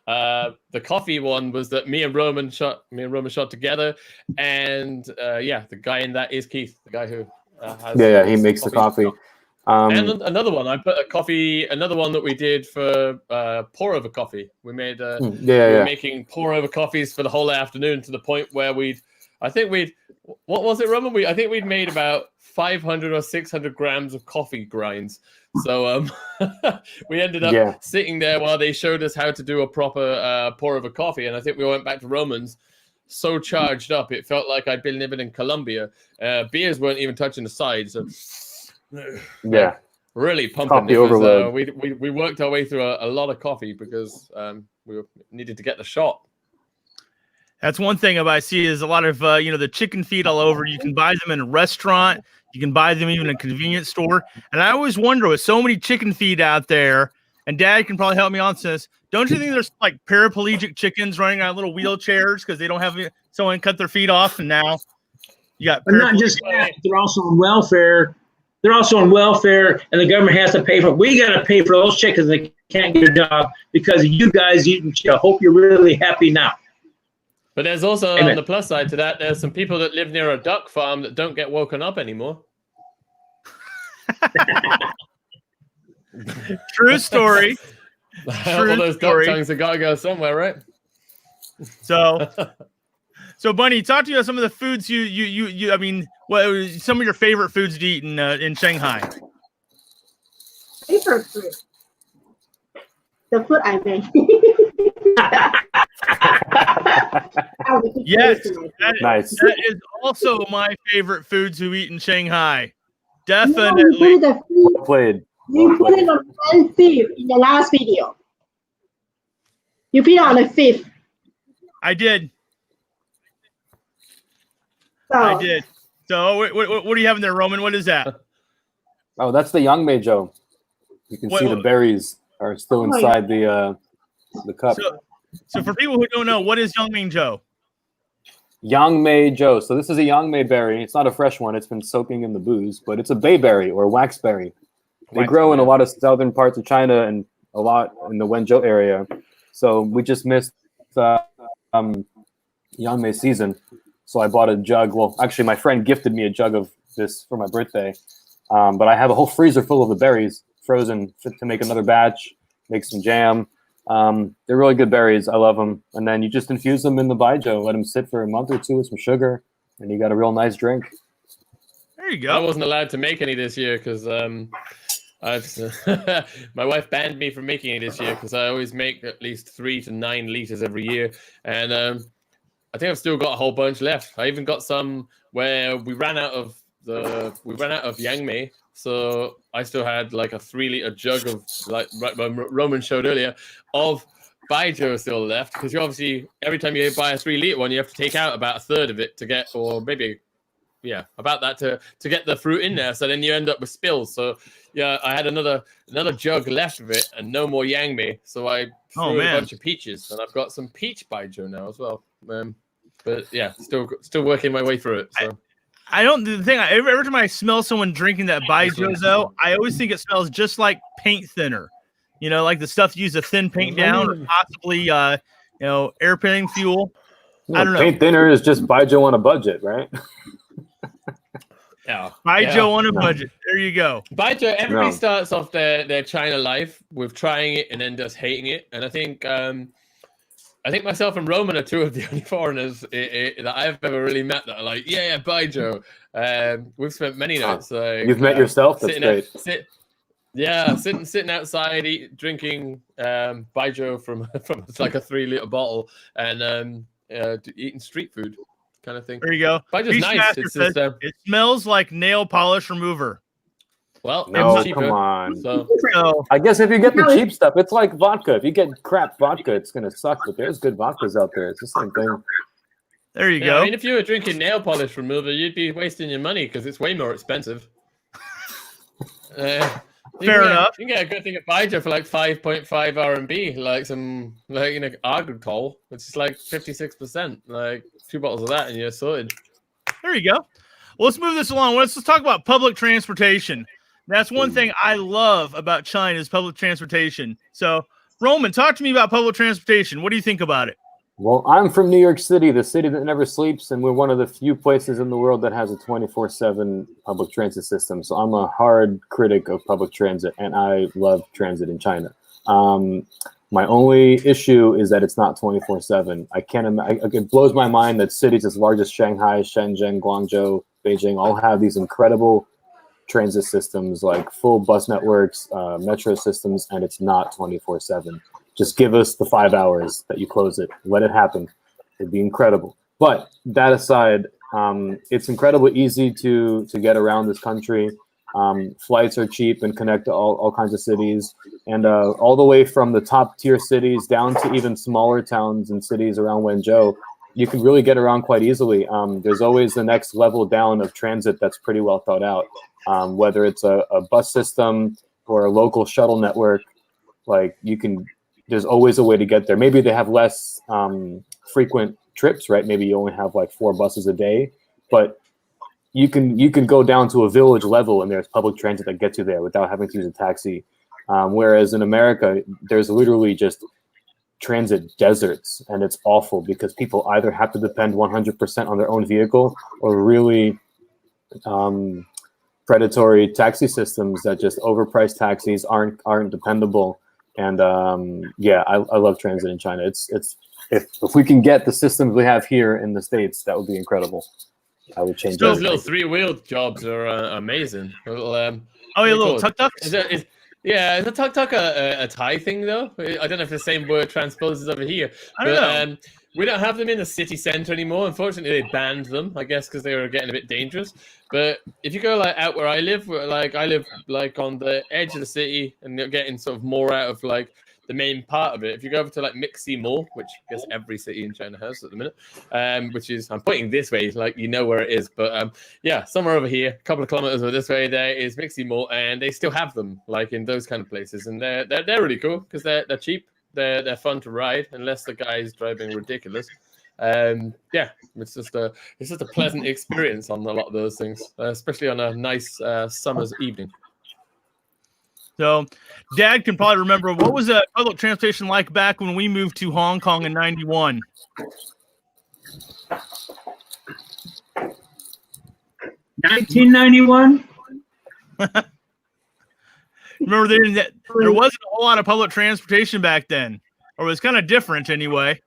the coffee one was that me and Roman shot together, and the guy in that is Keith, the guy who has he makes the coffee. And another one, I put another one that we did for pour over coffee. We made were making pour over coffees for the whole afternoon to the point where what was it, Roman? I think we'd made about 500 or 600 grams of coffee grinds. So we ended up sitting there while they showed us how to do a proper pour over coffee. And I think we went back to Roman's so charged up. It felt like I'd been living in Colombia. Beers weren't even touching the sides. So, really pumping. We worked our way through a lot of coffee because we needed to get the shot. That's one thing I see is a lot of the chicken feet all over. You can buy them in a restaurant. You can buy them even in a convenience store. And I always wonder, with so many chicken feet out there, and Dad can probably help me on this, don't you think there's like paraplegic chickens running on little wheelchairs because they don't have someone cut their feet off, and now you got. But not just that, they're also on welfare. They're also on welfare, and the government has to pay for it. We got to pay for those chickens that can't get a job because you guys. I hope you're really happy now. But there's also, on the plus side to that, there's some people that live near a duck farm that don't get woken up anymore. True story. All those duck tongues have got to go somewhere, right? So So, Bunny, talk to me about some of the foods I mean, what some of your favorite foods to eat in Shanghai? Favorite food. The food I make. Yes, Nice. that is also my favorite food to eat in Shanghai. No, Definitely. Well played. You put it on 5th in the last video. You put it on the 5th. I did. So, I did. So, what do you have in there, Roman? What is that? Oh, that's the Yangmei Joe. You can see the berries are still inside the cup. So for people who don't know, what is Yangming Joe? Yangmei Joe. So this is a Yangmei berry. It's not a fresh one. It's been soaking in the booze, but it's a bayberry or waxberry. They grow in a lot of southern parts of China and a lot in the Wenzhou area. So we just missed Yangmei season. So I bought a jug. Well, actually, my friend gifted me a jug of this for my birthday. But I have a whole freezer full of the berries frozen to make another batch, make some jam. They're really good berries. I love them. And then you just infuse them in the baijiu, let them sit for a month or two with some sugar, and you got a real nice drink. There you go. I wasn't allowed to make any this year because my wife banned me from making any this year because I always make at least 3 to 9 liters every year. And I think I've still got a whole bunch left. I even got some where we ran out of Yangmei, so I still had like a 3-liter jug of, like Roman showed earlier, of baijiu still left, because you obviously every time you buy a 3-liter one, you have to take out about a third of it to get, or maybe about that to get the fruit in there. So then you end up with spills. So yeah, I had another jug left of it and no more Yangmei, so I threw a bunch of peaches, and I've got some peach baijiu now as well. But yeah, still working my way through it. So. Every time I smell someone drinking that baijiu, though, I always think it smells just like paint thinner. You know, like the stuff you use to thin paint down, or possibly air painting fuel. I don't know. Paint thinner is just baijiu on a budget, right? Yeah, baijiu on a budget. There you go. Baijiu. Everybody starts off their China life with trying it and then just hating it, and I think myself and Roman are two of the only foreigners that I've ever really met that are like, baijiu. We've spent many nights. You've met yourself? That's great. Sitting outside, drinking baijiu from like a 3-liter bottle, and eating street food kind of thing. There you go. Baijiu's nice. It smells like nail polish remover. Well, no, come on. So I guess if you get the cheap stuff, it's like vodka. If you get crap vodka, it's gonna suck. But there's good vodkas out there. It's the same thing. There you go. I mean, if you were drinking nail polish remover, you'd be wasting your money because it's way more expensive. Fair enough. You can get a good thing at baijiu for like 5.5 RMB, like some agricole, which is like 56%. Like 2 bottles of that, and you're sorted. There you go. Well, let's move this along. Let's talk about public transportation. That's one thing I love about China is public transportation. So, Roman, talk to me about public transportation. What do you think about it? Well, I'm from New York City, the city that never sleeps, and we're one of the few places in the world that has a 24/7 public transit system. So I'm a hard critic of public transit, and I love transit in China. My only issue is that it's not 24/7. It blows my mind that cities as large as Shanghai, Shenzhen, Guangzhou, Beijing all have these incredible transit systems, like full bus networks, metro systems, and it's not 24/7. Just give us the 5 hours that you close it. Let it happen. It'd be incredible. But that aside, it's incredibly easy to get around this country. Flights are cheap and connect to all kinds of cities. And all the way from the top tier cities down to even smaller towns and cities around Wenzhou, you can really get around quite easily. There's always the next level down of transit that's pretty well thought out. Whether it's a bus system or a local shuttle network, there's always a way to get there. Maybe they have less frequent trips, right? Maybe you only have like 4 buses a day, but you can go down to a village level and there's public transit that gets you there without having to use a taxi. Whereas in America, there's literally just transit deserts, and it's awful because people either have to depend 100% on their own vehicle or really predatory taxi systems that just overpriced taxis aren't dependable. And I love transit in China. It's if we can get the systems we have here in the States, that would be incredible. I would change those little 3-wheeled jobs are amazing. Little tuk-tuks? Is a tuk-tuk a Thai thing, though? I don't know if the same word transposes over here. I don't know. We don't have them in the city centre anymore. Unfortunately, they banned them, I guess, because they were getting a bit dangerous. But if you go like out where I live on the edge of the city, and you're getting sort of more out of like the main part of it. If you go over to like Mixi Mall, which I guess every city in China has at the minute, which is, I'm pointing this way, like you know where it is. But somewhere over here, a couple of kilometers over this way, there is Mixi Mall, and they still have them like in those kind of places, and they're really cool because they're cheap. They're fun to ride unless the guy is driving ridiculous. It's just a pleasant experience on a lot of those things, especially on a nice summer's evening. So, Dad can probably remember, what was public transportation like back when we moved to Hong Kong in '91? 1991. Remember, there wasn't a whole lot of public transportation back then, or it was kind of different anyway.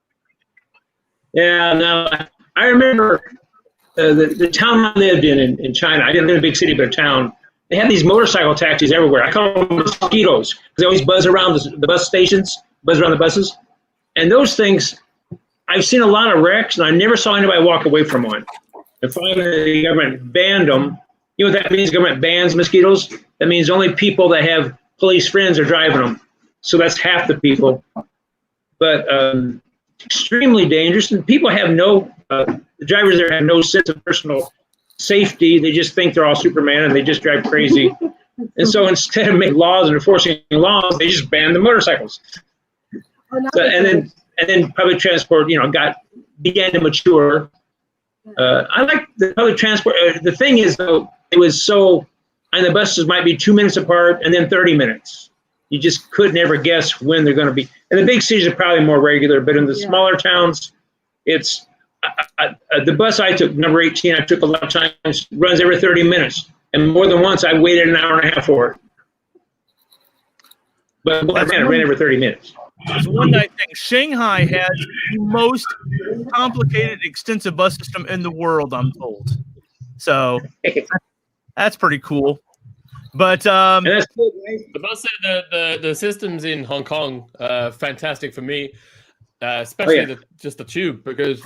Yeah, no, I remember the town I lived in China. I didn't live in a big city, but a town. They had these motorcycle taxis everywhere. I call them mosquitoes because they always buzz around the bus stations, buzz around the buses. And those things, I've seen a lot of wrecks, and I never saw anybody walk away from one. And finally, the government banned them. You know what that means? Government bans mosquitoes. That means only people that have police friends are driving them. So that's half the people. But extremely dangerous, and people have the drivers there have no sense of personal safety. They just think they're all Superman, and they just drive crazy. And so instead of making laws and enforcing laws, they just ban the motorcycles. And then public transport, began to mature. I like the public transport. The thing is, though, it was so, and the buses might be 2 minutes apart and then 30 minutes. You just could never guess when they're going to be. And the big cities are probably more regular, but in the smaller towns, it's the bus I took, number 18, I took a lot of times, runs every 30 minutes. And more than once, I waited an hour and a half for it. But it ran every 30 minutes. It's one night thing. Shanghai has the most complicated, extensive bus system in the world, I'm told. So that's pretty cool. But the bus, the systems in Hong Kong, fantastic for me, especially just the tube because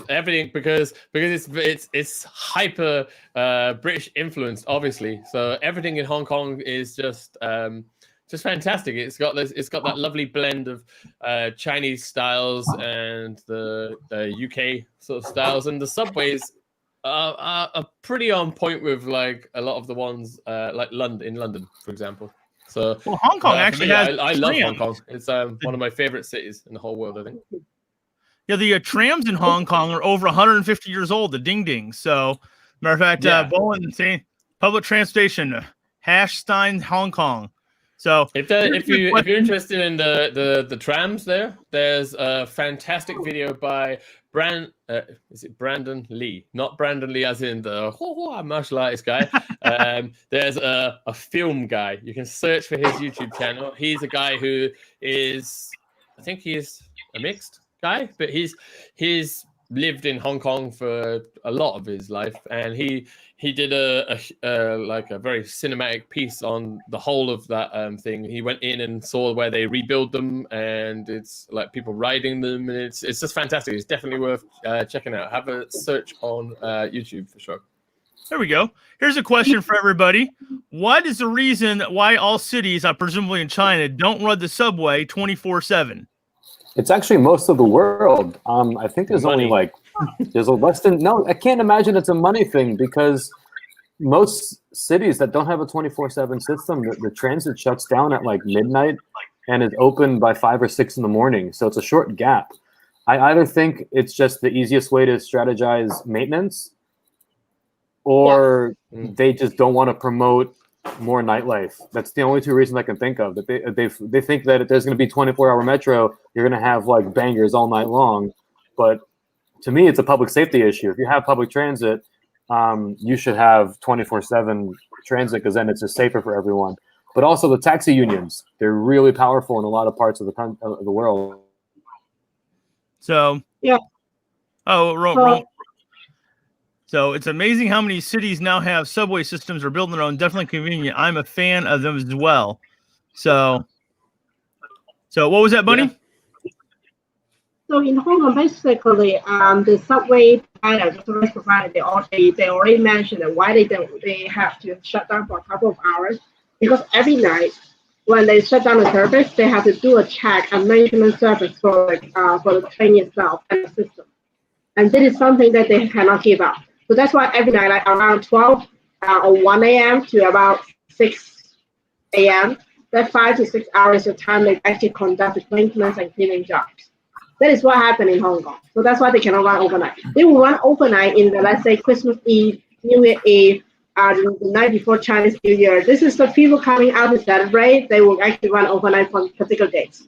it's hyper British influenced, obviously. So everything in Hong Kong is just fantastic. It's got that lovely blend of Chinese styles and the UK sort of styles, and the subways are pretty on point with like a lot of the ones like in London, for example. So Hong Kong actually has. I love Hong Kong. It's one of my favorite cities in the whole world, I think. Yeah, the trams in Hong Kong are over 150 years old. The ding ding. So, matter of fact, Bowen saying public transportation #Stein Hong Kong. So if you're interested in the trams there's a fantastic video by is it Brandon Lee? Not Brandon Lee as in the martial artist guy. There's a film guy. You can search for his YouTube channel. He's a guy who is, I think he's a mixed guy, but he's lived in Hong Kong for a lot of his life, and he did a very cinematic piece on the whole of that thing. He went in and saw where they rebuild them, and it's like people riding them, and it's just fantastic. It's definitely worth checking out. Have a search on YouTube for sure. There we go. Here's a question for everybody. What is the reason why all cities, presumably in China, don't run the subway 24/7? It's actually most of the world. I think there's only there's less than, no, I can't imagine it's a money thing because most cities that don't have a 24/7 system, the transit shuts down at like midnight and is open by 5 or 6 in the morning. So it's a short gap. I either think it's just the easiest way to strategize maintenance, or they just don't want to promote more nightlife. That's the only two reasons I can think of. That they think that if there's going to be 24-hour metro, you're going to have like bangers all night long. But to me, it's a public safety issue. If you have public transit, you should have 24/7 transit because then it's just safer for everyone. But also the taxi unions, they're really powerful in a lot of parts of the world. So Yeah. Oh, so it's amazing how many cities now have subway systems or building their own. Definitely convenient. I'm a fan of them as well. So what was that, Bunny? Yeah. So in Hong Kong, basically, the subway provider, the service provider, they already mentioned that why they have to shut down for a couple of hours, because every night when they shut down the service, they have to do a check and maintenance service for the train itself and the system, and this is something that they cannot give up. So that's why every night, like around 12 or 1 a.m. to about 6 a.m., that 5 to 6 hours of time they actually conduct the maintenance and cleaning jobs. That is what happened in Hong Kong. So that's why they cannot run overnight. They will run overnight in the, let's say, Christmas Eve, New Year Eve, the night before Chinese New Year. This is the people coming out to celebrate. They will actually run overnight for particular dates.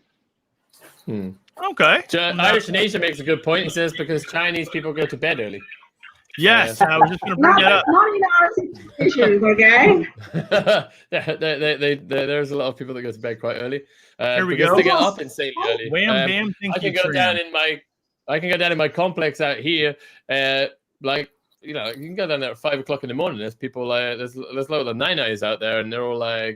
Okay. Irish Nation makes a good point. He says because Chinese people go to bed early. Yes, I was just going to bring that up. Not in our situation, okay? There's a lot of people that go to bed quite early. Here we because go. they get up insanely early. Wham, bam, thank I can you, go down in my complex out here. You can go down there at 5 o'clock in the morning. There's people there's a lot of nine-eyes out there, and they're all they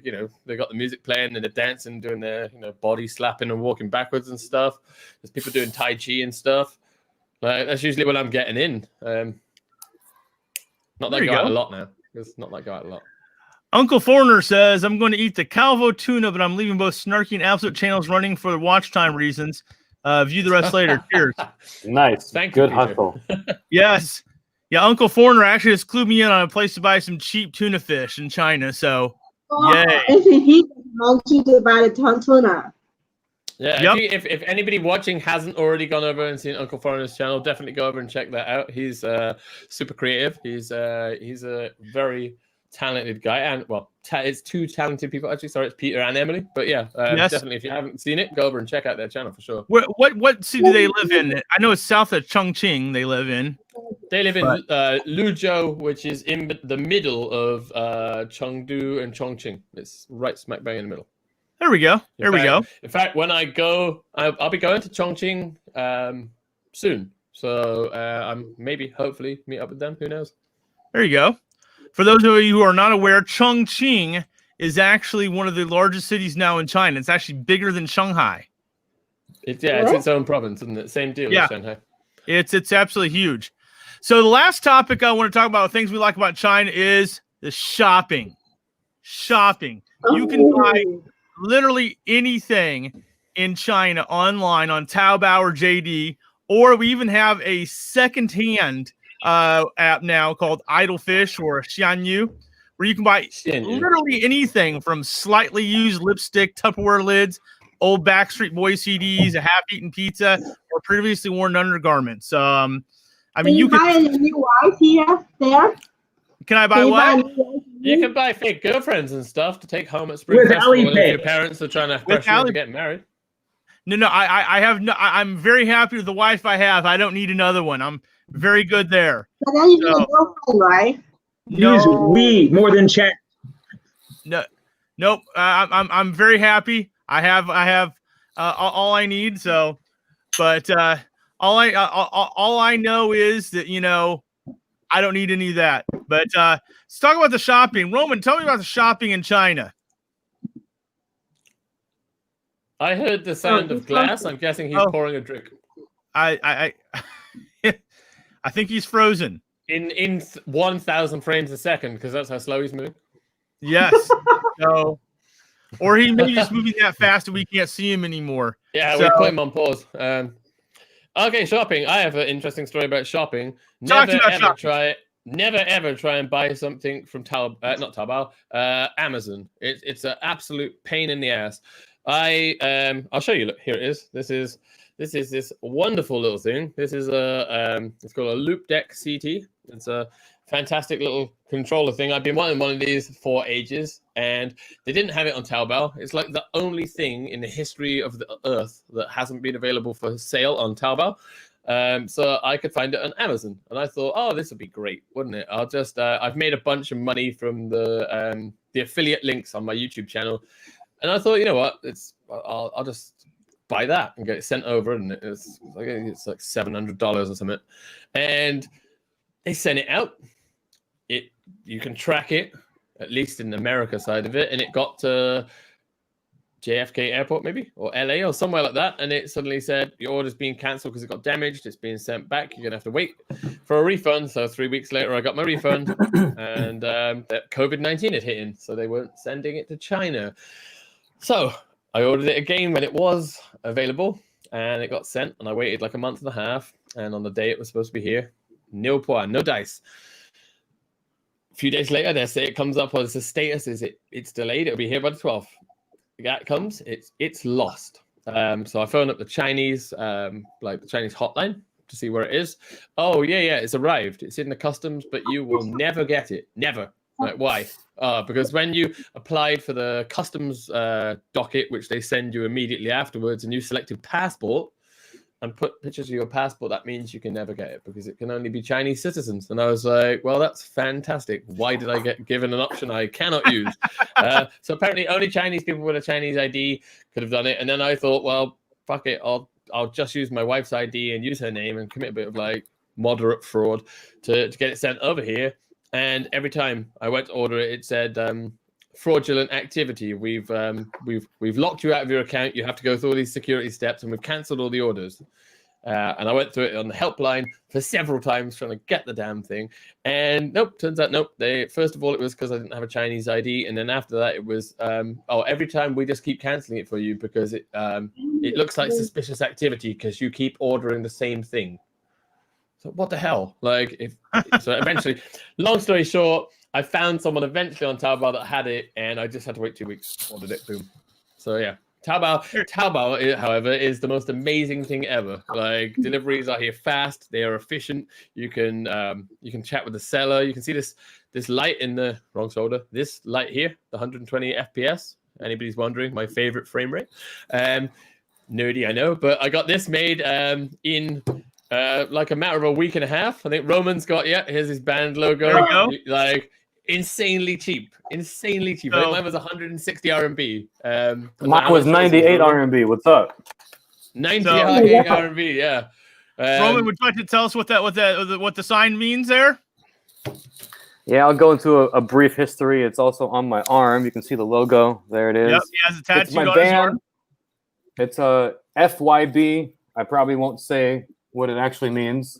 got the music playing and they're dancing, doing their body slapping and walking backwards and stuff. There's people doing Tai Chi and stuff. That's usually when I'm getting in. Not that I go out a lot now. It's not like I go out a lot. Uncle Foreigner says, I'm going to eat the Calvo tuna, but I'm leaving both Snarky and Absolute channels running for watch time reasons. View the rest later. Cheers. Nice. Thank Good you, hustle. Yes. Yeah, Uncle Foreigner actually just clued me in on a place to buy some cheap tuna fish in China. So, yay. He wants you to buy the tuna. Yeah, if anybody watching hasn't already gone over and seen Uncle Foreigner's channel, definitely go over and check that out. He's super creative. He's a very talented guy, and it's two talented people actually. Sorry, it's Peter and Emily. But yeah, definitely if you haven't seen it, go over and check out their channel for sure. What city do they live in? I know it's south of Chongqing. They live in. They live in Luzhou, which is in the middle of Chengdu and Chongqing. It's right smack bang in the middle. There we go. In fact, when I go, I'll be going to Chongqing soon. So I'm hopefully meet up with them. Who knows? There you go. For those of you who are not aware, Chongqing is actually one of the largest cities now in China. It's actually bigger than Shanghai. It's its own province, isn't it? Same deal as Shanghai. It's absolutely huge. So the last topic I want to talk about, things we like about China, is the shopping. You can buy literally anything in China online on Taobao or JD, or we even have a secondhand app now called Idle Fish or Xianyu, where you can buy literally anything from slightly used lipstick, Tupperware lids, old Backstreet Boys CDs, a half-eaten pizza, or previously worn undergarments. You can buy a new wife here, there. Can I buy what? You can buy fake girlfriends and stuff to take home at Spring Festival if your parents are trying to pressure you to get married. No, I have no. I'm very happy with the wife I have. I don't need another one. I'm very good there. But then you need a girlfriend, right? Use we more than chat. Nope. I'm very happy. I have all I need. So, but all I know is that I don't need any of that. But let's talk about the shopping. Roman, tell me about the shopping in China. I heard the sound of glass. I'm guessing he's pouring a drink. I think he's frozen. In 1,000 frames a second, because that's how slow he's moving. Yes. So, or he may be just moving that fast that we can't see him anymore. Yeah, we put him on pause. Okay, shopping. I have an interesting story about shopping. Never ever try and buy something from Amazon. It's an absolute pain in the ass. I'll show you. Look, here it is. This is this wonderful little thing. This is it's called a Loop Deck CT. It's a fantastic little controller thing. I've been wanting one of these for ages, and they didn't have it on Taobao. It's like the only thing in the history of the earth that hasn't been available for sale on Taobao. So I could find it on Amazon, and I thought, oh, this would be great, wouldn't it? I'll just I've made a bunch of money from the affiliate links on my YouTube channel, and I thought, you know what, I'll just buy that and get it sent over, and it's like $700 or something. And they sent it out. You can track it, at least in the America side of it, and it got to JFK Airport maybe, or LA or somewhere like that, and it suddenly said your order's being cancelled because it got damaged, it's being sent back, you're gonna have to wait for a refund. So 3 weeks later I got my refund, and that COVID-19 had hit in, so they weren't sending it to China. So I ordered it again when it was available, and it got sent, and I waited like a month and a half, and on the day it was supposed to be here, nil point, no dice. A few days later, they say it comes up as the status is it's delayed. It'll be here by the 12th. That comes, it's lost. So I phoned up the Chinese, like the Chinese hotline to see where it is. Oh yeah, it's arrived. It's in the customs, but you will never get it. Never. Like why? Because when you applied for the customs docket, which they send you immediately afterwards, and you selected passport and put pictures of your passport, that means you can never get it because it can only be Chinese citizens. And I was like, well, that's fantastic. Why did I get given an option I cannot use? So apparently only Chinese people with a Chinese ID could have done it. And then I thought, well, fuck it. I'll just use my wife's ID and use her name and commit a bit of like moderate fraud to get it sent over here. And every time I went to order it, it said, fraudulent activity. We've locked you out of your account. You have to go through all these security steps, and we've cancelled all the orders. And I went through it on the helpline for several times trying to get the damn thing. And nope, turns out nope. First of all, it was because I didn't have a Chinese ID, and then after that, it was every time we just keep cancelling it for you because it looks like suspicious activity because you keep ordering the same thing. So what the hell? So eventually, long story short, I found someone eventually on Taobao that had it, and I just had to wait 2 weeks. Ordered it, boom. So yeah, Taobao, however, is the most amazing thing ever. Like deliveries are here fast, they are efficient. You can chat with the seller. You can see this light in the wrong shoulder. This light here, the 120 FPS. Anybody's wondering, my favorite frame rate. Nerdy, I know, but I got this made in like a matter of a week and a half. I think Roman's got here's his band logo. There you go. Like insanely cheap. I think mine was 160 RMB. Mine was 98 RMB. What's up? 98 RMB. Yeah. Roman, would you like to tell us what the sign means there? Yeah, I'll go into a brief history. It's also on my arm. You can see the logo. There it is. Yep, he has a tattoo. It's my band. It's a FYB. I probably won't say what it actually means.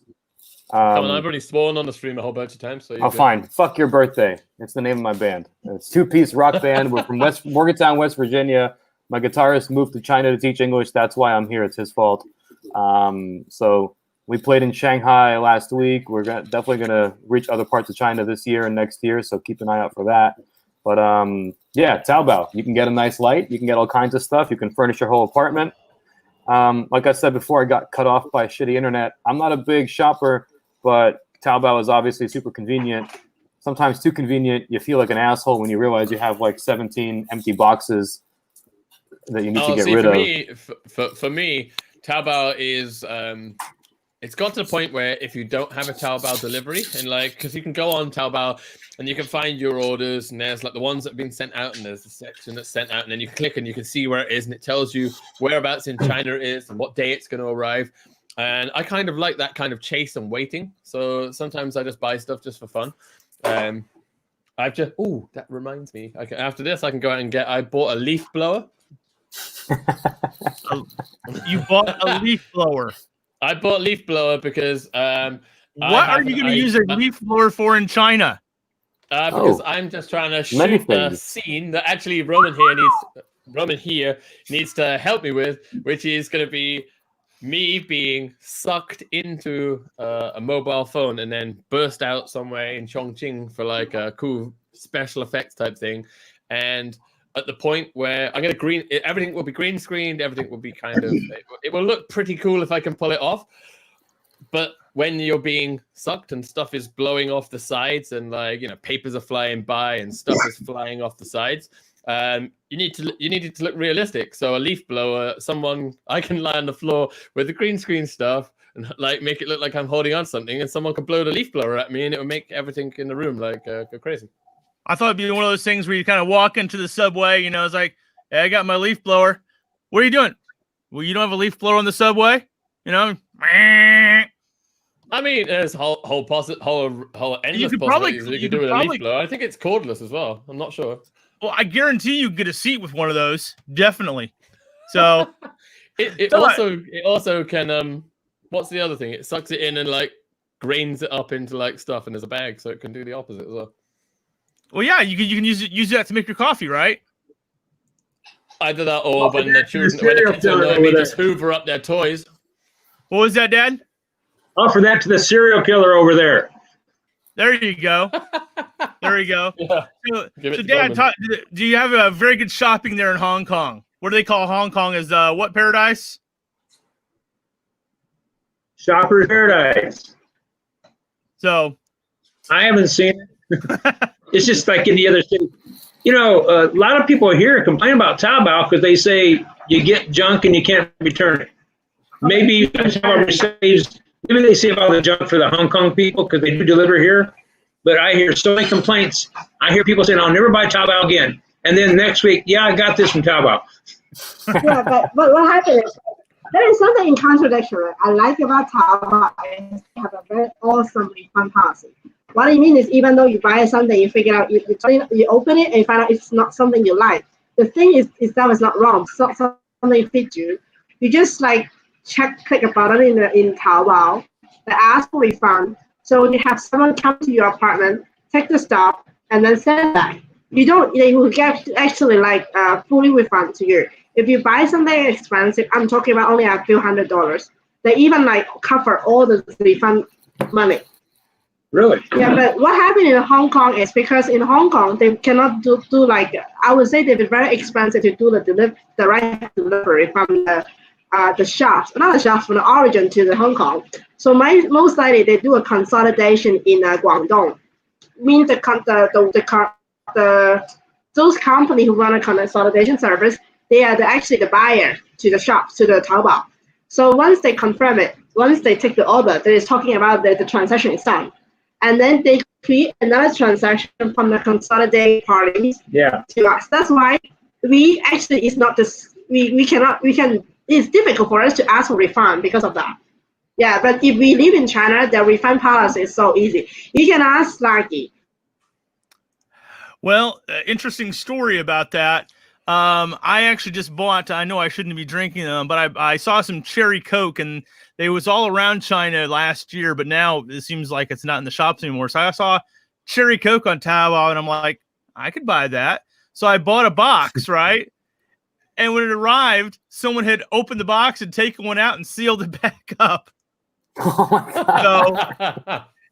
Come on, I've already sworn on the stream a whole bunch of times. So fine. Fuck your birthday. It's the name of my band. It's 2-piece rock band. We're from Morgantown, West Virginia. My guitarist moved to China to teach English. That's why I'm here. It's his fault. So we played in Shanghai last week. We're definitely going to reach other parts of China this year and next year. So keep an eye out for that. But yeah, Taobao. You can get a nice light. You can get all kinds of stuff. You can furnish your whole apartment. Like I said before, I got cut off by shitty internet. I'm not a big shopper, but Taobao is obviously super convenient. Sometimes too convenient. You feel like an asshole when you realize you have like 17 empty boxes that you need to get rid of. For me, Taobao is it's got to the point where if you don't have a Taobao delivery, and because you can go on Taobao and you can find your orders, and there's like the ones that have been sent out, and there's a section that's sent out, and then you click and you can see where it is, and it tells you whereabouts in China it is and what day it's going to arrive. And I kind of like that kind of chase and waiting. So sometimes I just buy stuff just for fun. That reminds me. After this, I can go out and I bought a leaf blower. You bought a leaf blower. I bought a leaf blower because what are you going to use a leaf blower for in China? Because I'm just trying to shoot a scene that actually Roman here needs to help me with, which is going to be me being sucked into a mobile phone and then burst out somewhere in Chongqing for like a cool special effects type thing. And at the point where I'm going to everything will be green screened, everything will be it will look pretty cool if I can pull it off. But when you're being sucked and stuff is blowing off the sides and papers are flying by and stuff is flying off the sides, you need it to look realistic. So a leaf blower, I can lie on the floor with the green screen stuff and make it look like I'm holding on something, and someone could blow the leaf blower at me, and it would make everything in the room go crazy. I thought it'd be one of those things where you kind of walk into the subway, it's like, hey, I got my leaf blower. What are you doing? Well, you don't have a leaf blower on the subway, you know? I mean, there's whole endless possibilities that you could do with a leaf blower. I think it's cordless as well. I'm not sure. Well, I guarantee you get a seat with one of those, definitely. So it also can what's the other thing? It sucks it in and like grains it up into like stuff, and there's a bag, so it can do the opposite as well. Well, yeah, you can use that to make your coffee, right? Either that, or when the kids just hoover up their toys. What was that, Dad? Offer that to the serial killer over there. There you go. There you go. Yeah. So Dad, do you have a very good shopping there in Hong Kong? What do they call Hong Kong? As what paradise? Shopper's paradise. So I haven't seen it. It's just like in the other city. You know, a lot of people here complain about Taobao because they say you get junk and you can't return it. Maybe maybe they save all the junk for the Hong Kong people because they do deliver here. But I hear so many complaints. I hear people saying, "I'll never buy Taobao again." And then next week, yeah, I got this from Taobao. Yeah, but what happened is there is something in contradiction. I like about Taobao is they have a very awesome refund policy. What I mean is, even though you buy something, you figure out, you open it and you find out it's not something you like. The thing is that was not wrong. It's not something fit you. You just like click a button in Taobao that asks for refund. So you have someone come to your apartment, take the stuff, and then send it back. They will get actually like fully refund to you. If you buy something expensive, I'm talking about only a few $100s. They even like cover all the refund money. Really? Yeah, but what happened in Hong Kong is because in Hong Kong they cannot do like, I would say they're very expensive to do the right delivery from the shops, not the shops, from the origin to the Hong Kong. So most likely they do a consolidation in Guangdong. Means those companies who run a consolidation service, they are actually the buyer to the shops, to the Taobao. So once they confirm it, once they take the order, they're talking about the transaction is done. And then they create another transaction from the consolidated parties to us. That's why we actually, it's not this, it's difficult for us to ask for refund because of that. Yeah, but if we live in China, the refund policy is so easy. You can ask Snarky. Well, interesting story about that. I actually just bought, I know I shouldn't be drinking them, but I saw some cherry Coke, and they was all around China last year, but now it seems like it's not in the shops anymore. So I saw cherry Coke on Taobao, and I'm like, I could buy that. So I bought a box, right? And when it arrived, someone had opened the box and taken one out and sealed it back up. Oh my God. So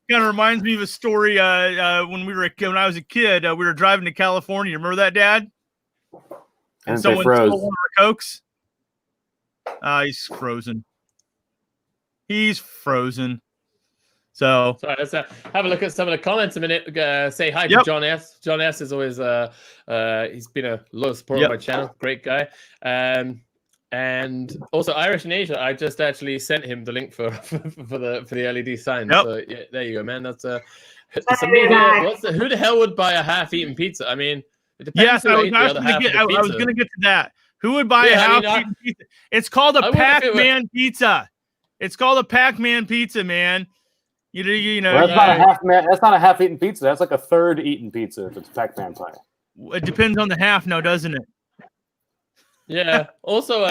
kind of reminds me of a story when I was a kid. We were driving to California. Remember that, Dad? And someone stole one of our Cokes. He's frozen. He's frozen. So sorry, let's have a look at some of the comments a minute. Say hi to John S. John S is always he's been a loyal supporter of my channel. Great guy. And also Irish in Asia, I just actually sent him the link for the LED sign. So yeah, there you go, man. That's somebody here. Who the hell would buy a half-eaten pizza? I mean, it depends. I was gonna get to that. Who would buy a half-eaten pizza? It's called a Pac-Man pizza. It's called a Pac-Man pizza, man. You know. Well, that's not a half-eaten pizza. That's like a third eaten pizza if it's Pac-Man pie. It depends on the half now, doesn't it? Yeah. Also,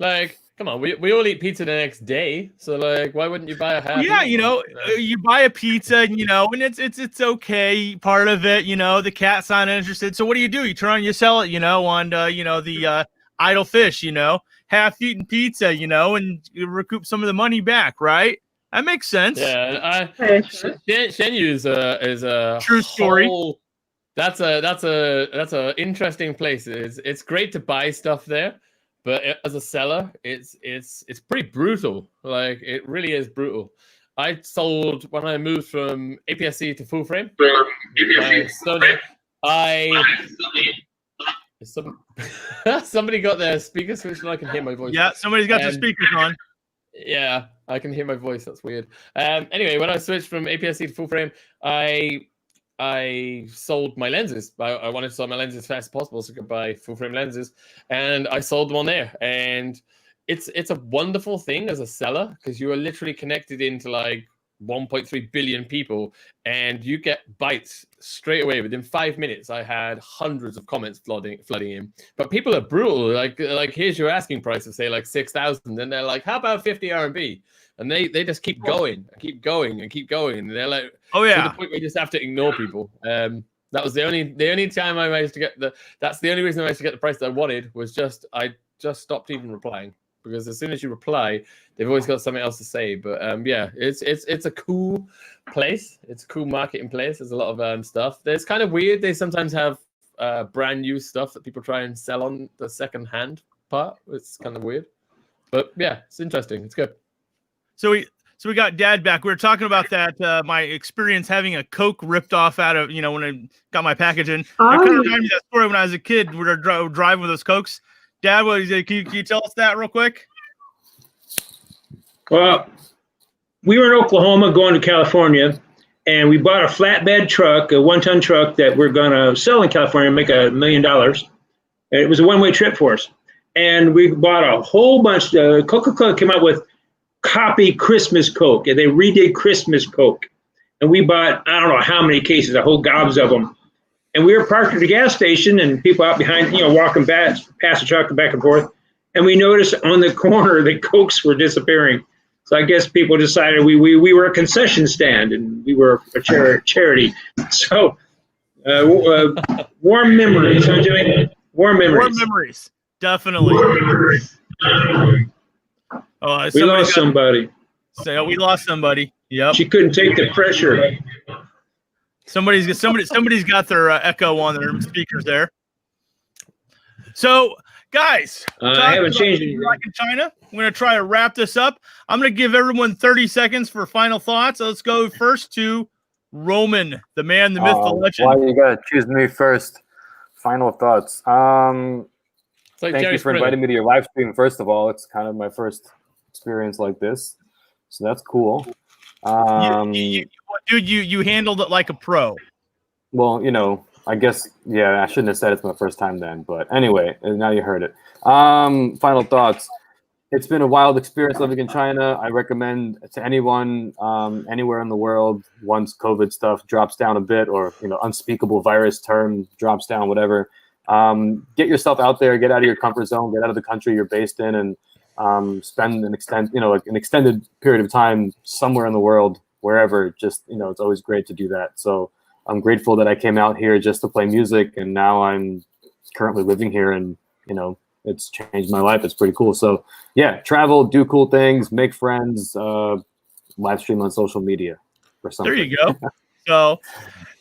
like, come on, we all eat pizza the next day, so like, why wouldn't you buy a half? Yeah, you buy a pizza, and and it's okay. Part of it, the cat's not interested. So what do? You turn on, you sell it, on the idle fish, half-eaten pizza, and you recoup some of the money back, right? That makes sense. Yeah, Shenyu is a true story. That's a interesting place. It's great to buy stuff there, but as a seller, it's pretty brutal. Like, it really is brutal. I sold when I moved from APS-C to full frame. Somebody got their speakers switched and I can hear my voice. Yeah, somebody's got their speakers on. Yeah, I can hear my voice. That's weird. Anyway, when I switched from APS-C to full frame, I sold my lenses. I wanted to sell my lenses as fast as possible so I could buy full frame lenses, and I sold them on there. And it's a wonderful thing as a seller because you are literally connected into like 1.3 billion people, and you get bites straight away. Within 5 minutes, I had hundreds of comments flooding in. But people are brutal. Like here's your asking price of say like 6,000, and they're like, how about 50 RMB? And they just keep going and keep going and keep going. And they're like, oh yeah, to the point where you just have to ignore people. That was the only time I managed to get that's the only reason I managed to get the price that I wanted was I just stopped even replying. Because as soon as you reply, they've always got something else to say. But yeah, it's a cool place. It's a cool marketing place. There's a lot of stuff. It's kind of weird. They sometimes have brand new stuff that people try and sell on the second hand part. It's kind of weird. But yeah, it's interesting. It's good. So we got Dad back. We were talking about that, my experience having a Coke ripped off out of, when I got my package in. I kind of reminded me of that story when I was a kid. We were driving with those Cokes. Dad, can you tell us that real quick? Well, we were in Oklahoma going to California, and we bought a flatbed truck, a one-ton truck that we're going to sell in California and make $1 million. And it was a one-way trip for us. And we bought a whole bunch. Coca-Cola came out with copy Christmas Coke, and they redid Christmas Coke. And we bought, I don't know how many cases, a whole gobs of them. And we were parked at the gas station, and people out behind, walking past the truck back and forth. And we noticed on the corner that Cokes were disappearing. So I guess people decided we were a concession stand, and we were a charity. So warm memories, huh, Jimmy? Warm memories. Warm memories, definitely. We lost somebody. We lost somebody. Yep. She couldn't take the pressure. Somebody's got their echo on their speakers there. So, guys, I haven't changed anything. In China, we're going to try to wrap this up. I'm going to give everyone 30 seconds for final thoughts. Let's go first to Roman, the man, the myth, the legend. Why you got to choose me first? Final thoughts. Thank you for inviting me to your live stream. First of all, it's kind of my first experience like this, so that's cool. You handled it like a pro. Well, I guess, yeah, I shouldn't have said it's my first time then, but anyway, now you heard it. Final thoughts. It's been a wild experience living in China. I recommend to anyone anywhere in the world, once COVID stuff drops down a bit, or unspeakable virus term drops down, whatever, get yourself out there, get out of your comfort zone, get out of the country you're based in, and spend an extended period of time somewhere in the world, wherever. Just it's always great to do that. So I'm grateful that I came out here just to play music, and now I'm currently living here, and it's changed my life. It's pretty cool. So yeah, travel, do cool things, make friends, live stream on social media or something. There you go. So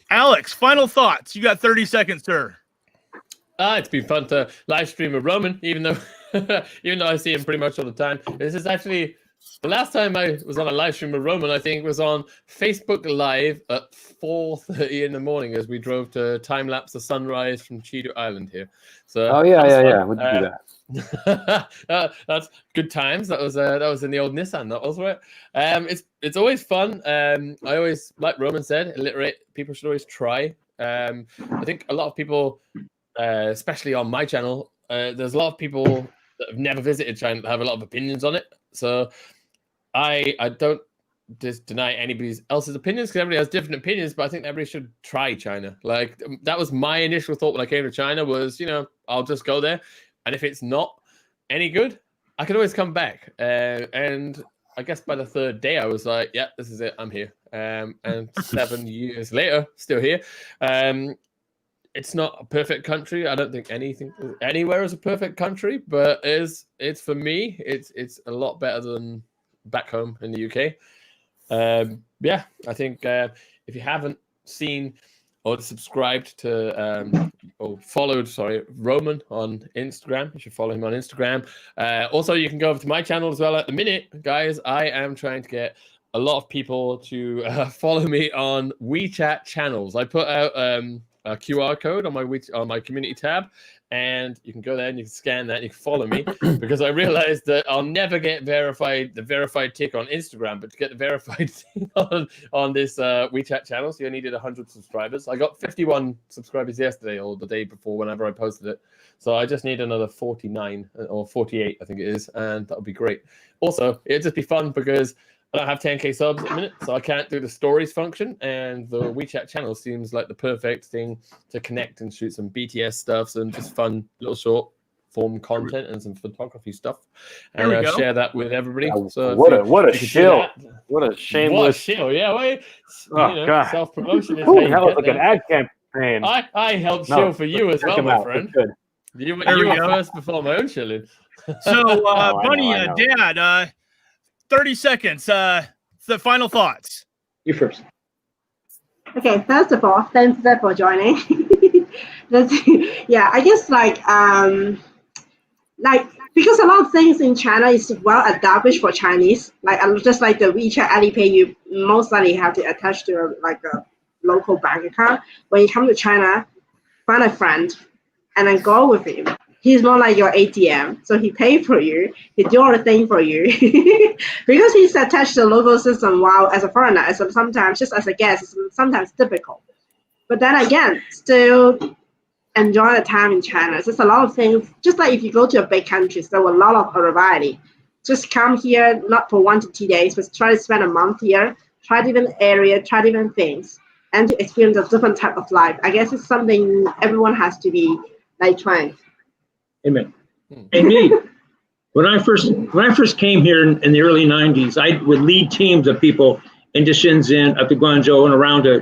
Alex, final thoughts. You got 30 seconds, sir. It's been fun to live stream with Roman, even though I see him pretty much all the time. This is actually the last time I was on a live stream with Roman, I think, was on Facebook Live at 4:30 in the morning as we drove to time-lapse the sunrise from Chidu Island here. So yeah. We'll do that. That's good times. That was in the old Nissan. That was right. It's always fun. I always, like Roman said, illiterate people should always try. I think a lot of people, especially on my channel, there's a lot of people that have never visited China that have a lot of opinions on it. So I don't just deny anybody else's opinions, because everybody has different opinions, but I think everybody should try China. Like, that was my initial thought when I came to China was, I'll just go there. And if it's not any good, I can always come back. And I guess by the third day, I was like, yeah, this is it. I'm here. And 7 years later, still here. It's not a perfect country. I don't think anywhere is a perfect country, but it's for me, it's a lot better than back home in the UK. Yeah, I think if you haven't seen or subscribed to or followed, Roman on Instagram, you should follow him on Instagram. Also, you can go over to my channel as well. At the minute, guys, I am trying to get a lot of people to follow me on WeChat channels. I put out a QR code on my community tab, And you can go there and you can scan that and you can follow me because I realized that I'll never get the verified tick on Instagram, but to get the verified thing on this WeChat channel, so you needed 100 subscribers. I got 51 subscribers yesterday or the day before whenever I posted it. So I just need another 49 or 48, I think it is, and that would be great. Also, it'd just be fun because I don't have 10k subs at the minute, so I can't do the stories function, and the WeChat channel seems like the perfect thing to connect and shoot some BTS stuff and just fun little short form content and some photography stuff, and share that with everybody. So what a shill! What a shameless! What a shill! Yeah, well, God. Self promotion is that was like an ad campaign. I helped shill for you as well, my friend. You were first before my own shilling. So, Bunny, Dad, 30 seconds. The final thoughts. You first. Okay, first of all, thanks for joining. I guess like because a lot of things in China is well established for Chinese. Like just like the WeChat Alipay, you most likely have to attach to a local bank account. When you come to China, find a friend and then go with him. He's not like your ATM, so he pay for you. He do all the thing for you because he's attached to the local system. While as a foreigner, sometimes just as a guest, it's sometimes difficult. But then again, still enjoy the time in China. There's a lot of things. Just like if you go to a big country, there are a lot of variety. Just come here, not for 1 to 2 days, but try to spend a month here. Try different area, try different things, and to experience a different type of life. I guess it's something everyone has to be trying. Amen. Hey, Nate, when I first came here in the early 90s, I would lead teams of people into Shenzhen, up to Guangzhou, and around to,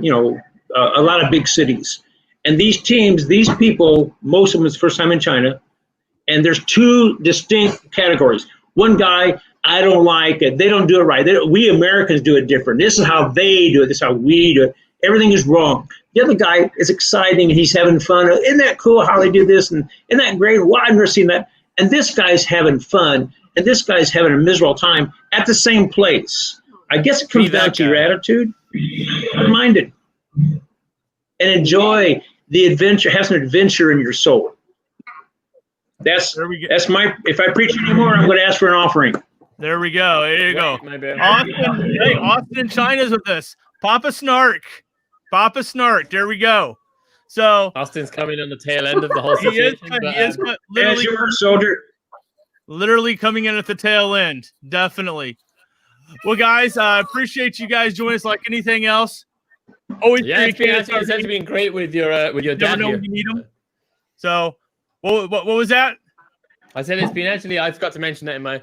a lot of big cities. And these teams, these people, most of them is first time in China. And there's 2 distinct categories. One guy, I don't like it. They don't do it right. We Americans do it different. This is how they do it. This is how we do it. Everything is wrong. The other guy is exciting. He's having fun. Isn't that cool how they do this? And isn't that great? Why I've never seen that. And this guy's having fun. And this guy's having a miserable time at the same place. I guess it comes down to your attitude. Minded. And enjoy the adventure. Have some adventure in your soul. That's my. If I preach anymore, I'm going to ask for an offering. There we go. There you go. Austin China's with us. Papa Snark. There we go. So Austin's coming on the tail end of the whole situation. He is literally coming in at the tail end. Definitely. Well, guys, I appreciate you guys joining us. Like anything else, always it's been great with your dad here. When you need him. So, what was that? I said it's been I forgot to mention that in my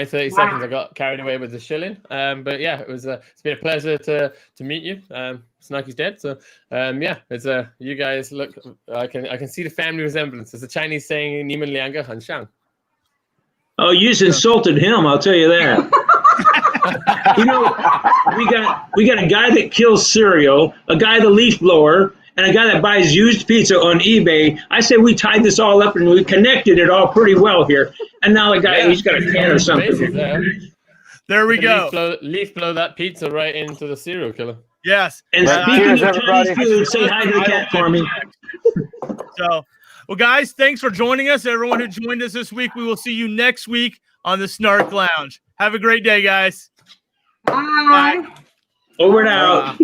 30 seconds. I got carried away with the shilling. But yeah, it's been a pleasure to meet you. Snarky's dead, so it's you guys look. I can see the family resemblance. It's a Chinese saying, "Ni men liang ge han shang." Oh, you just insulted him. I'll tell you that. We got a guy that kills cereal, a guy the leaf blower, and a guy that buys used pizza on eBay. I say we tied this all up and we connected it all pretty well here. And now the guy, he's got a can or something. There we go. Leaf blow that pizza right into the serial killer. Yes. And speaking of Chinese food, say hi to the cat for me. So, well, guys, thanks for joining us. Everyone who joined us this week, we will see you next week on the Snark Lounge. Have a great day, guys. Bye. Over and out.